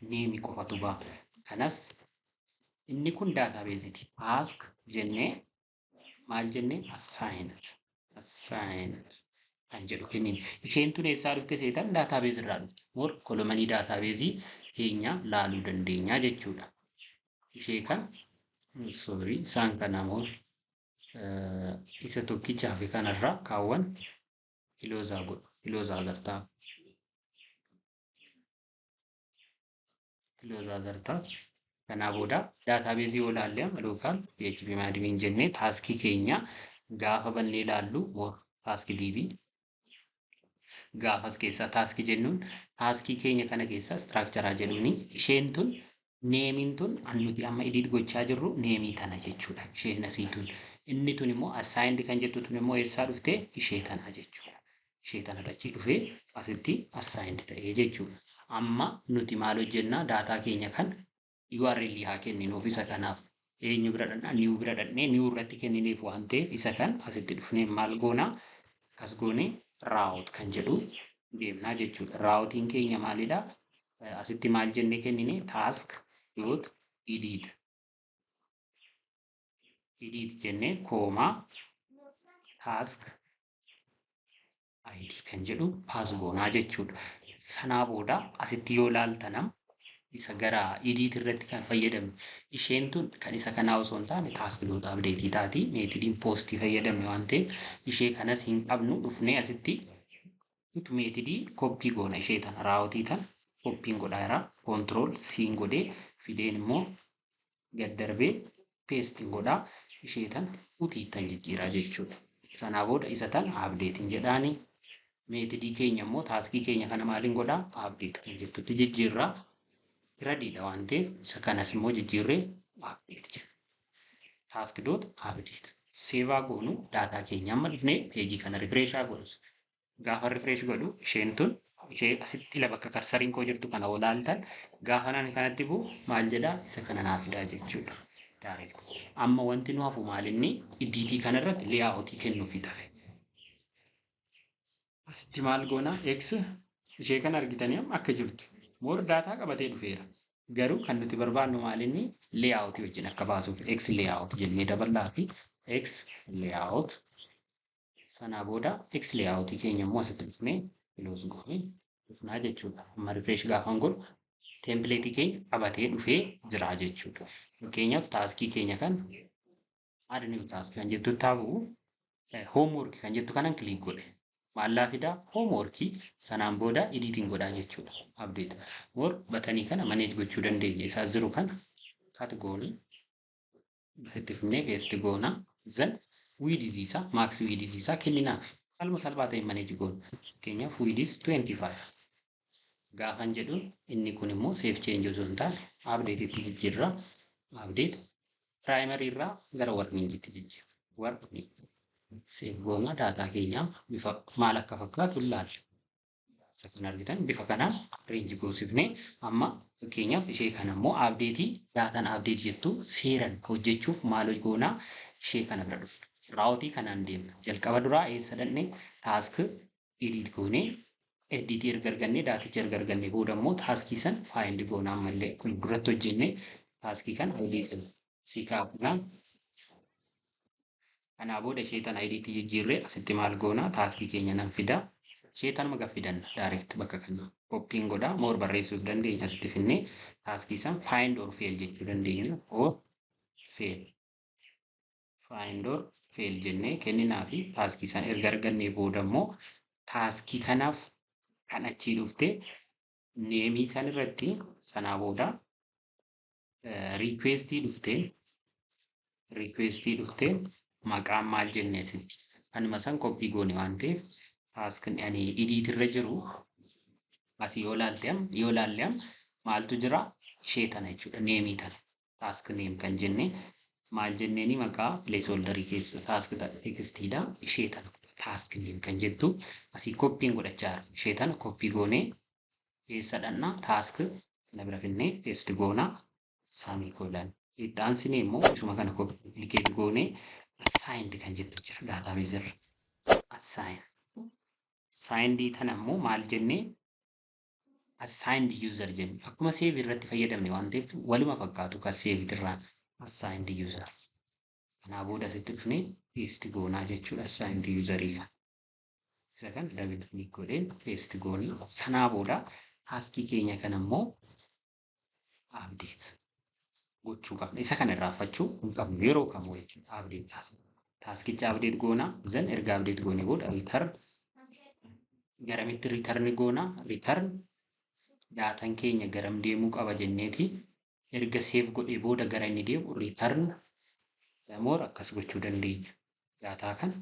Speaker 1: name qofatu ba'a. Kanas inni kun databaseiti. Task jennee maal jennee assigned kan jedhu kennin. Isheen tun eessaa dhufte seetan database irraa dhufte. More kolomanii database keenya laaluu dandeenya jechuudha. Ishee kan isaan kana more isa tokkichaa fi kanarraa kaawwan kiloozaa godhu. Kiloozaa agartaa. Kanaa booda daatabeezii yoo ilaalle yookaan PHP admin jennee taaskii keenya gaafa bannee ilaallu taaskii DB gaafas keessaa taaskii jennuun taaskii keenya kana keessaa structuraa jedhuuni isheen tun neemiin tun nuti amma edit gochaa jirru neemii tana jechuudha. Isheen asii tun inni tun immoo assigned kan jettu tun immoo eessaa dhufte ishee tana jechuudha. Ishee tana achii dhufee asitti assigned ta'ee jechuudha. Amma nuti maal hojjennaa daataa keenya kan URL haa kenninu isa kanaaf eenyu bira dhannaa new bira dhannee new irratti kennineef waan ta'eef isa kan asitti dhufnee maal goonaa akkas goonee raawut kan jedhu deemnaa jechuudha. Raawutiin keenya maalidhaa? Asitti maal jennee kennine task.edit jennee koomaa task ID kan jedhu paas goonaa jechuudha. Sanaa booda asitti yoo ilaaltanam isa gara edit irratti kan fayyadamne isheen tun kan isa kanaa osoo hin taane task.update taati. Meetidiin poostii fayyadamne waan ta'eef ishee kanas hin qabnu dhufnee asitti meetidii koppii goona ishee tana raawutii tana koppiin godhaa jira. Control C godhee fideen immoo gad darbee paastiin godhaa ishee tana putiittan jijjiiraa jechuudha. Sanaa booda isa tana update jedhaani. Meetidii keenya immoo taaskii keenya kana maaliin godhaa update kan jettutti jijjiirraa. Radiidha waan ta'eef isa kanas immoo jijjiirree update jedha. Task.update seevaa goonu daataa keenya amma dhufnee peejii kana refreshaa godhus. Gaafa refresh godhu isheen tun ishee asitti bakka karsariin koo jirtu kana olaaltan gaafa nani kanatti bu'u maal jedhaa isa kana naaf fidaa jechuudha. Amma wanti nu hafu maalinni editii kanarratti layout kennuufi dhafe. Asitti maal goonaa X ishee kan argitanii akka jirtu. More daataa qabatee dhufeera. Garuu kan nuti barbaannu maalinni layout wajjin akka baasuuf X layout jennee dabalaa fi X layout sanaa booda X layout keenya immoo asitti dhufnee close goonee dhufnaa jechuudha. Amma refresh gaafan godhu template keenya qabatee dhufee jira jechuudha. Fakkeenyaaf taaskii keenya kan add new task kan jettu ta'u homework kan jettu kanan click godhe. Maallaa fidaa homework sanaan booda editing godhaa jechuudha. Update more batanii kana manage gochuu dandeenya. Isaa jiru kana cut goonee asitti fidnee paste goona. Then width isaa max width isaa kenninaaf. Haaluma salphaa ta'een manage goona. Fakkeenyaaf width 25 gaafan jedhuun inni kun immoo save change osoo hin taane update itti jijjiirra. Update primary irraa gara warningiitti jijjiirra. Warning save goona daataa keenya bifa maal akka fakkaatu ilaalla. Isa kan argitan bifa kanaan range goosifnee amma fakkeenyaaf ishee kana immoo update daataan update jettu seeran hojjechuuf maal goonaa ishee kana bira dhufna. raawwatii kanaan deemna. Jalqaba duraa eessa dhaqnee taask edit goonee editii erga argannee daaticha erga argannee booda immoo taaskii san faayind goonaa ammallee kun duratti hojjennee taaskii kana edit si kaafnaa. Kanaa booda ishee tana editii jijjiirree asitti maal goonaa taaskii keenya nan fidaa. Ishee tanuma gaffidanna direct bakka kana koppiin godhaa moor barreessuuf dandeenya asitti finnee taaskii san faayind or fail jechuu dandeenya or fail. Find or fail jennee kenninaa fi taaskii san erga argannee booda immoo taaskii kanaaf kan achii dhuftee neemii san irratti sanaa booda riikweestii dhuftee maqaan maal jennee asitti anuma san koppii goone waan ta'eef taaskiin ani edit irra jiru asii yoo laalle maaltu jira ishee tana jechuudha neemii tana taask neem kan jennee maal jenneeni maqaa placeholderii keessa taask tekstiidha ishee tana taask neem kan jettu asii koppiin godhachaa jira ishee tana koppii goonee keessa dhannaa taask kana bira finnee paste goonaa semicolon itti aansinee immoo isuma kana duplicate goonee assigned kan jettu jira database irra assigned tana immoo maal jennee assigned user jenne akkuma save irratti fayyadamne waan ta'eef waluma fakkaatu kan save irraan assigned user kanaa booda asitti dhufnee paste goonaa jechuudha assigned userii kana isa kan double click godheen paste goonee sanaa booda taaskii keenya kana immoo update gochuu qabna isa kana irraanfachuu hin qabnu yeroo kamuu jechuudha update taaskicha update goonaa zan erga update goonee booda return garamitti return goonaa return daataan keenya garam deemuu qaba jenneeti erga save godhee booda gara inni deemu return moor akkas gochuu dandeenya daataa kana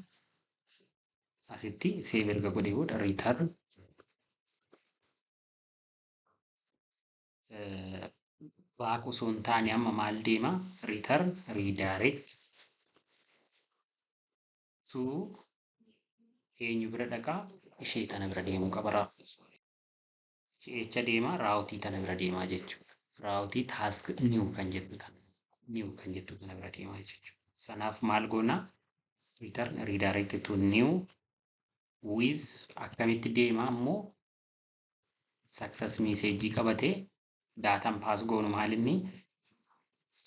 Speaker 1: asitti save erga godhee booda return back osoo hin taane amma maal deema return redirect to eenyu bira dhaqaa ishee tana bira deemuu qaba jecha deema raawwatii tana bira deemaa jechuudha. Raawwatii taask new kan jettu tana bira deemaa jechuudha. Sanaaf maal goona return redirect to new with akkamitti deemaa immoo success message qabatee daataan paas goonu maalinni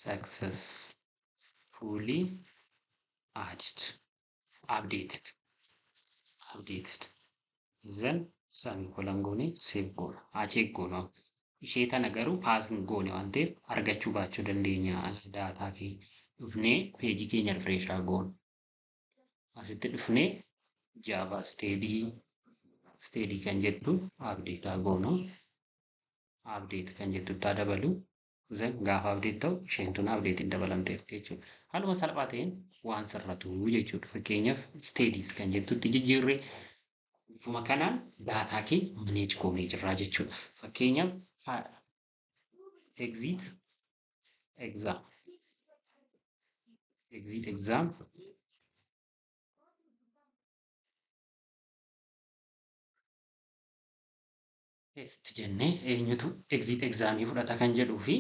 Speaker 1: successfully added updated then semicolon goone save goona check goona ishee tana garuu paas goone waan ta'eef argachuu baachuu dandeenya daataa kee dhufnee peejii keenya refresh goona asitti dhufnee java steady kan jettu update goona update kan jettu taa dabalu then gaafa update ta'u isheen tun update hin dabalamteef jechuudha haaluma salphaa ta'een waan sirratu jechuudha fakkeenyaaf steadies kan jettutti jijjiirree ufuma kanaan daataa kee manage goonee jirraa jechuudha. Fakkeenyaaf exit exam test jennee eenyutu exit examii fudhata kan jedhuu fi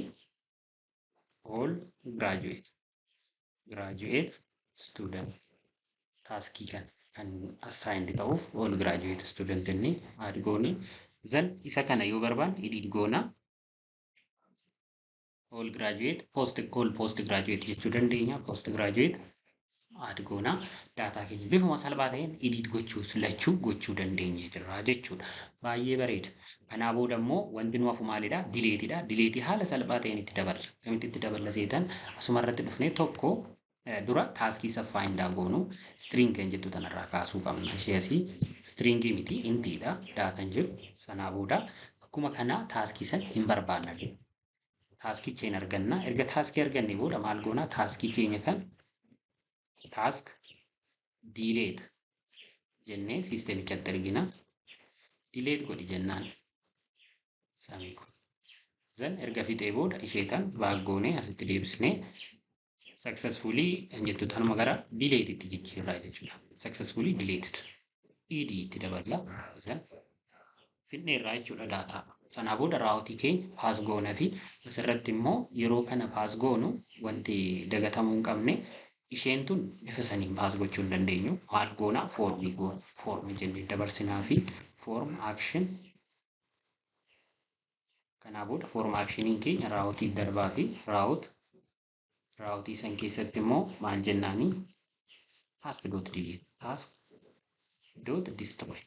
Speaker 1: all graduate student taaskii kan assigned ta'uuf all graduate student inni add goone then isa kana yoo barbaanne edit goona all post graduate jechuu dandeenya post graduate add goona daataa keenya bifuma salphaa ta'een edit gochuu dandeenya jirra jechuudha baay'ee bareeda kanaa booda immoo wanti nu hafu maalidha dileetii haala salphaa ta'een itti daballa kamitti itti daballa seetan asuma irratti dhufnee tokko dura taaskii saffaa hin daangoonu string kan jettu tanarraa kaasuu qabna ishee asii stringii miti intiidha daataan jiru sanaa booda akkuma kanaa taaskii san hin barbaanna taaskicha hin arganna erga taaskii arganne booda maal goona taaskii keenya kan taask delete jennee siistemichatti argina delete godhi jennaan semicolon zan erga fixee booda ishee tan baak goonee asitti deebisnee successfully kan jettu tanuma gara delete itti jijjiirraa jechuudha successfully deleted ed itti daballa zan finneerraa jechuudha daataa sanaa booda raawwatii keenya paas goona fi asirratti immoo yeroo kana paas goonu wanti dagatamuu hin qabne isheen tun bifa saniin paas gochuu hin dandeenyu. Maal goona? Foormii goona. Foormii jennee dabarsinaa fi form action. Kanaa booda form actioniin keenya raawwatii darbaa fi raawwatii san keessatti immoo maal jennaanii? Task dot delete. Task dot destroy.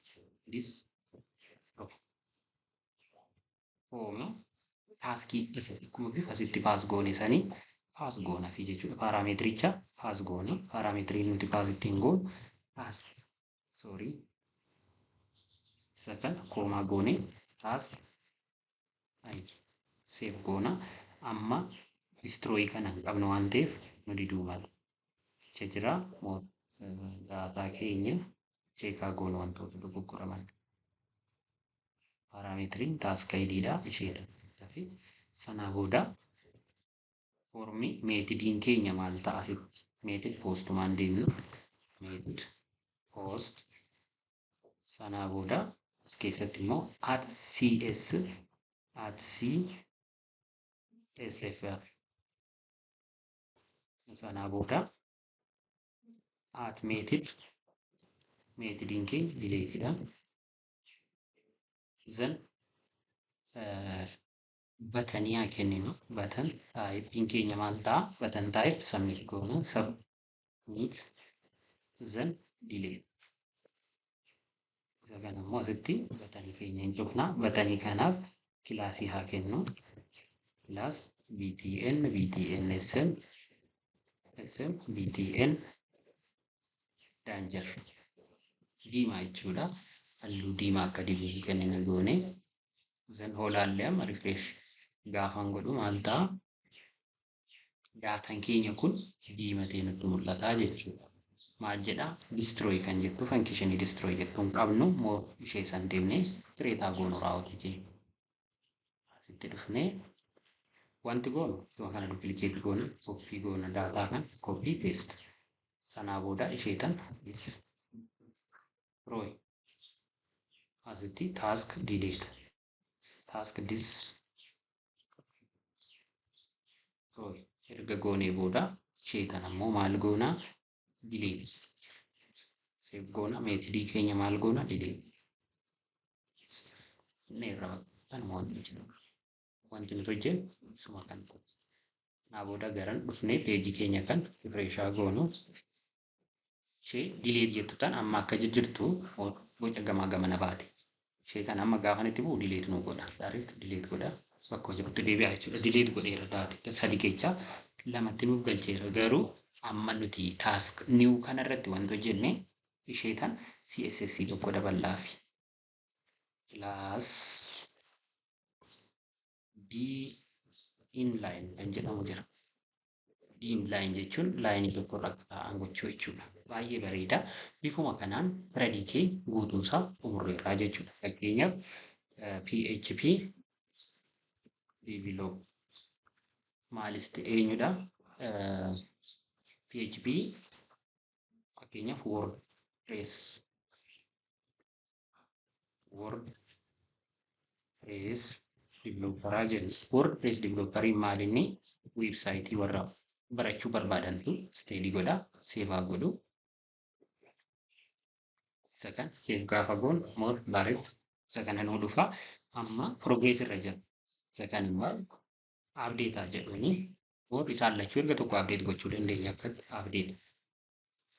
Speaker 1: Taaskii akkuma bifa asitti paas goone sanii paas goona fi jechuudha. Paaraameetiricha paas goona. Paaraameetirii nuti paas ittiin goonu isa kana koomaa goone task seef goona. Amma destroy kana hin qabnu waan ta'eef nu diduu mala. Jecha jira daataa keenya cheekaa goonu wantoota dogoggoraman. Paaraameetiriin taask IDdha isheedha. Sanaa booda formii meetidiin keenya maal ta'a asitti? Meetid poostumaan deemnu. Meetid poost. Sanaa booda as keessatti immoo @CSFR. Sanaa booda meetidiin keenya dileetidha. Zan batanii haa kenninu. Batan taayipiin keenya maal ta'a? Batan taayip submit goona. Submit zan delete. Isa kana immoo asitti batanii keenya hin cufna. Batanii kanaaf kilaasii haa kennu. Kilaas btn sm btn danger diimaa jechuudha. Halluu diimaa akka dibuu kennina goone. Zan hoolaallee amma refresh gaafan godhu maal ta'a? Daataan keenya kun diimatee nutti mul'ata jechuudha. Maal jedha? Destroy kan jettu function destroy jettu hin qabnu moo ishee san deemnee kireetaa goonu raawwatu jechuudha. Asitti dhufnee wanti goonu suma kana duplicate goona, copy goona daataa kan copy paste. Sanaa booda ishee tan destroy. Asitti task delete. Task destroy. Erga goonee booda ishee tan ammoo maal goona? Delete. Save goona. Meetidii keenya maal goona? Delete. Neerraa kan wanti nuti hojjennu suma kan naa booda garan dhufnee peejii keenya kan refreshaa goonu. Ishee delete jettu tan amma akka jirtu boca gamaa gamana baate. Ishee kan amma gaafan itti bu'u delete nu godha. Direct delete godha. Bakka hojiitti deebi'a jechuudha. Delete godheera daate sadi keessa lamatti nuuf galcheera. Garuu amma nuti task new kanarratti wanti hojjenne ishee tan CSS tokko daballaafi. Class D inline kan jedhamu jira. D inline jechuun laayinii tokko irra taa'an gochuu jechuudha. Baay'ee bareeda. Bifuma kanaan tireedii kee guutuusaa xumurreerraa jechuudha. Fakkeenyaaf PHP develop maalis ta'e eenyudha? PHP fakkeenyaaf WordPress developeraa jenna. WordPress developeriin maalinni weebsaayitii warra barachuu barbaadantu isteedii godha, seevaa godhu. Isa kan seef gaafa goon moor bareedu isa kana nuu dhufa. Amma progress irra jira. Isa kan immoo abdeetaa jedhanii moor isaan lachuu erga tokko abdeet gochuu dandeenya akka abdeet.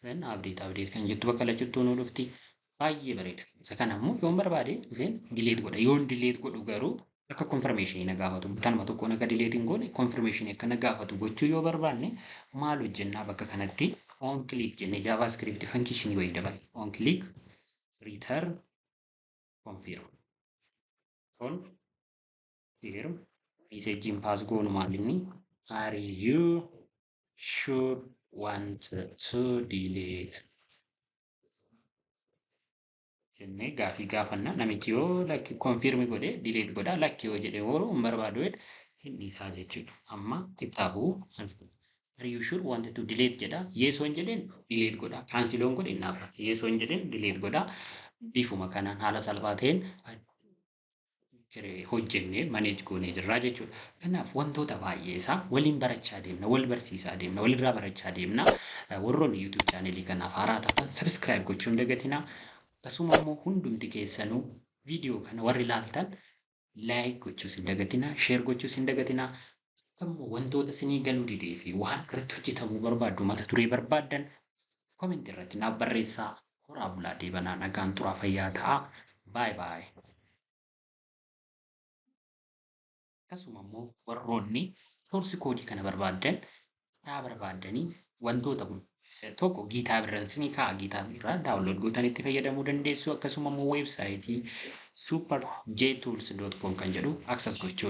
Speaker 1: Abdeet kan jettu bakka lachuttuu nuu dhufti. Baay'ee bareeda. Isa kana immoo yoon barbaade dhufeen delete godha. Yoon delete godhu garuu akka confirmation na gaafatu. Tanuma tokkoon akka delete hin goone confirmation akka na gaafatu gochuu yoo barbaanne maal hojjennaa bakka kanatti on click jennee javascript function wayii dabala. On click return confirm. Confirm message pass goonu maalinni are you sure want to delete? Jennee gaafii gaafanna namichi yoo lakki confirm godhe delete godha lakki yoo jedhe waruu hin barbaadu hin dhiisaa jechuudha. Amma kitaabuu are you sure want to delete jedha. Yeesoon jedheen delete godha. Cancel godhe dhaabbata. Yeesoon jedheen delete godha. Bifuma kanaan haala salphaa ta'een hojjennee maneej goonee jirraa jechuudha. Kanaaf wantoota baay'ee isaa waliin barachaa deemna, wal barsiisaa deemna, walirraa barachaa deemna. Warroonni YouTube chaanelii kanaaf haaraa taatan subscribe gochuu hin dagatinaa. Akkasuma immoo hundumti keessanuu viidiyoo kana warri ilaaltan like gochuus hin dagatinaa, share gochuus hin dagatinaa. Akkammoo wantoota isinii galuu didee fi waan irratti hojjetamuu barbaaddu mata duree barbaaddan comment irratti naaf barreessaa. Horaa bulaa deebanaa nagaan turaa fayyaa ta'a. Bye bye. Akkasuma immoo warroonni source koodii kana barbaaddan karaa barbaaddanii wantoota tokko Gitaab irra isinii kaa'a. Gitaab irraa daawunlood gootanii itti fayyadamuu dandeessu. Akkasuma immoo weebsaayitii superjtools.com kan jedhu access gochuu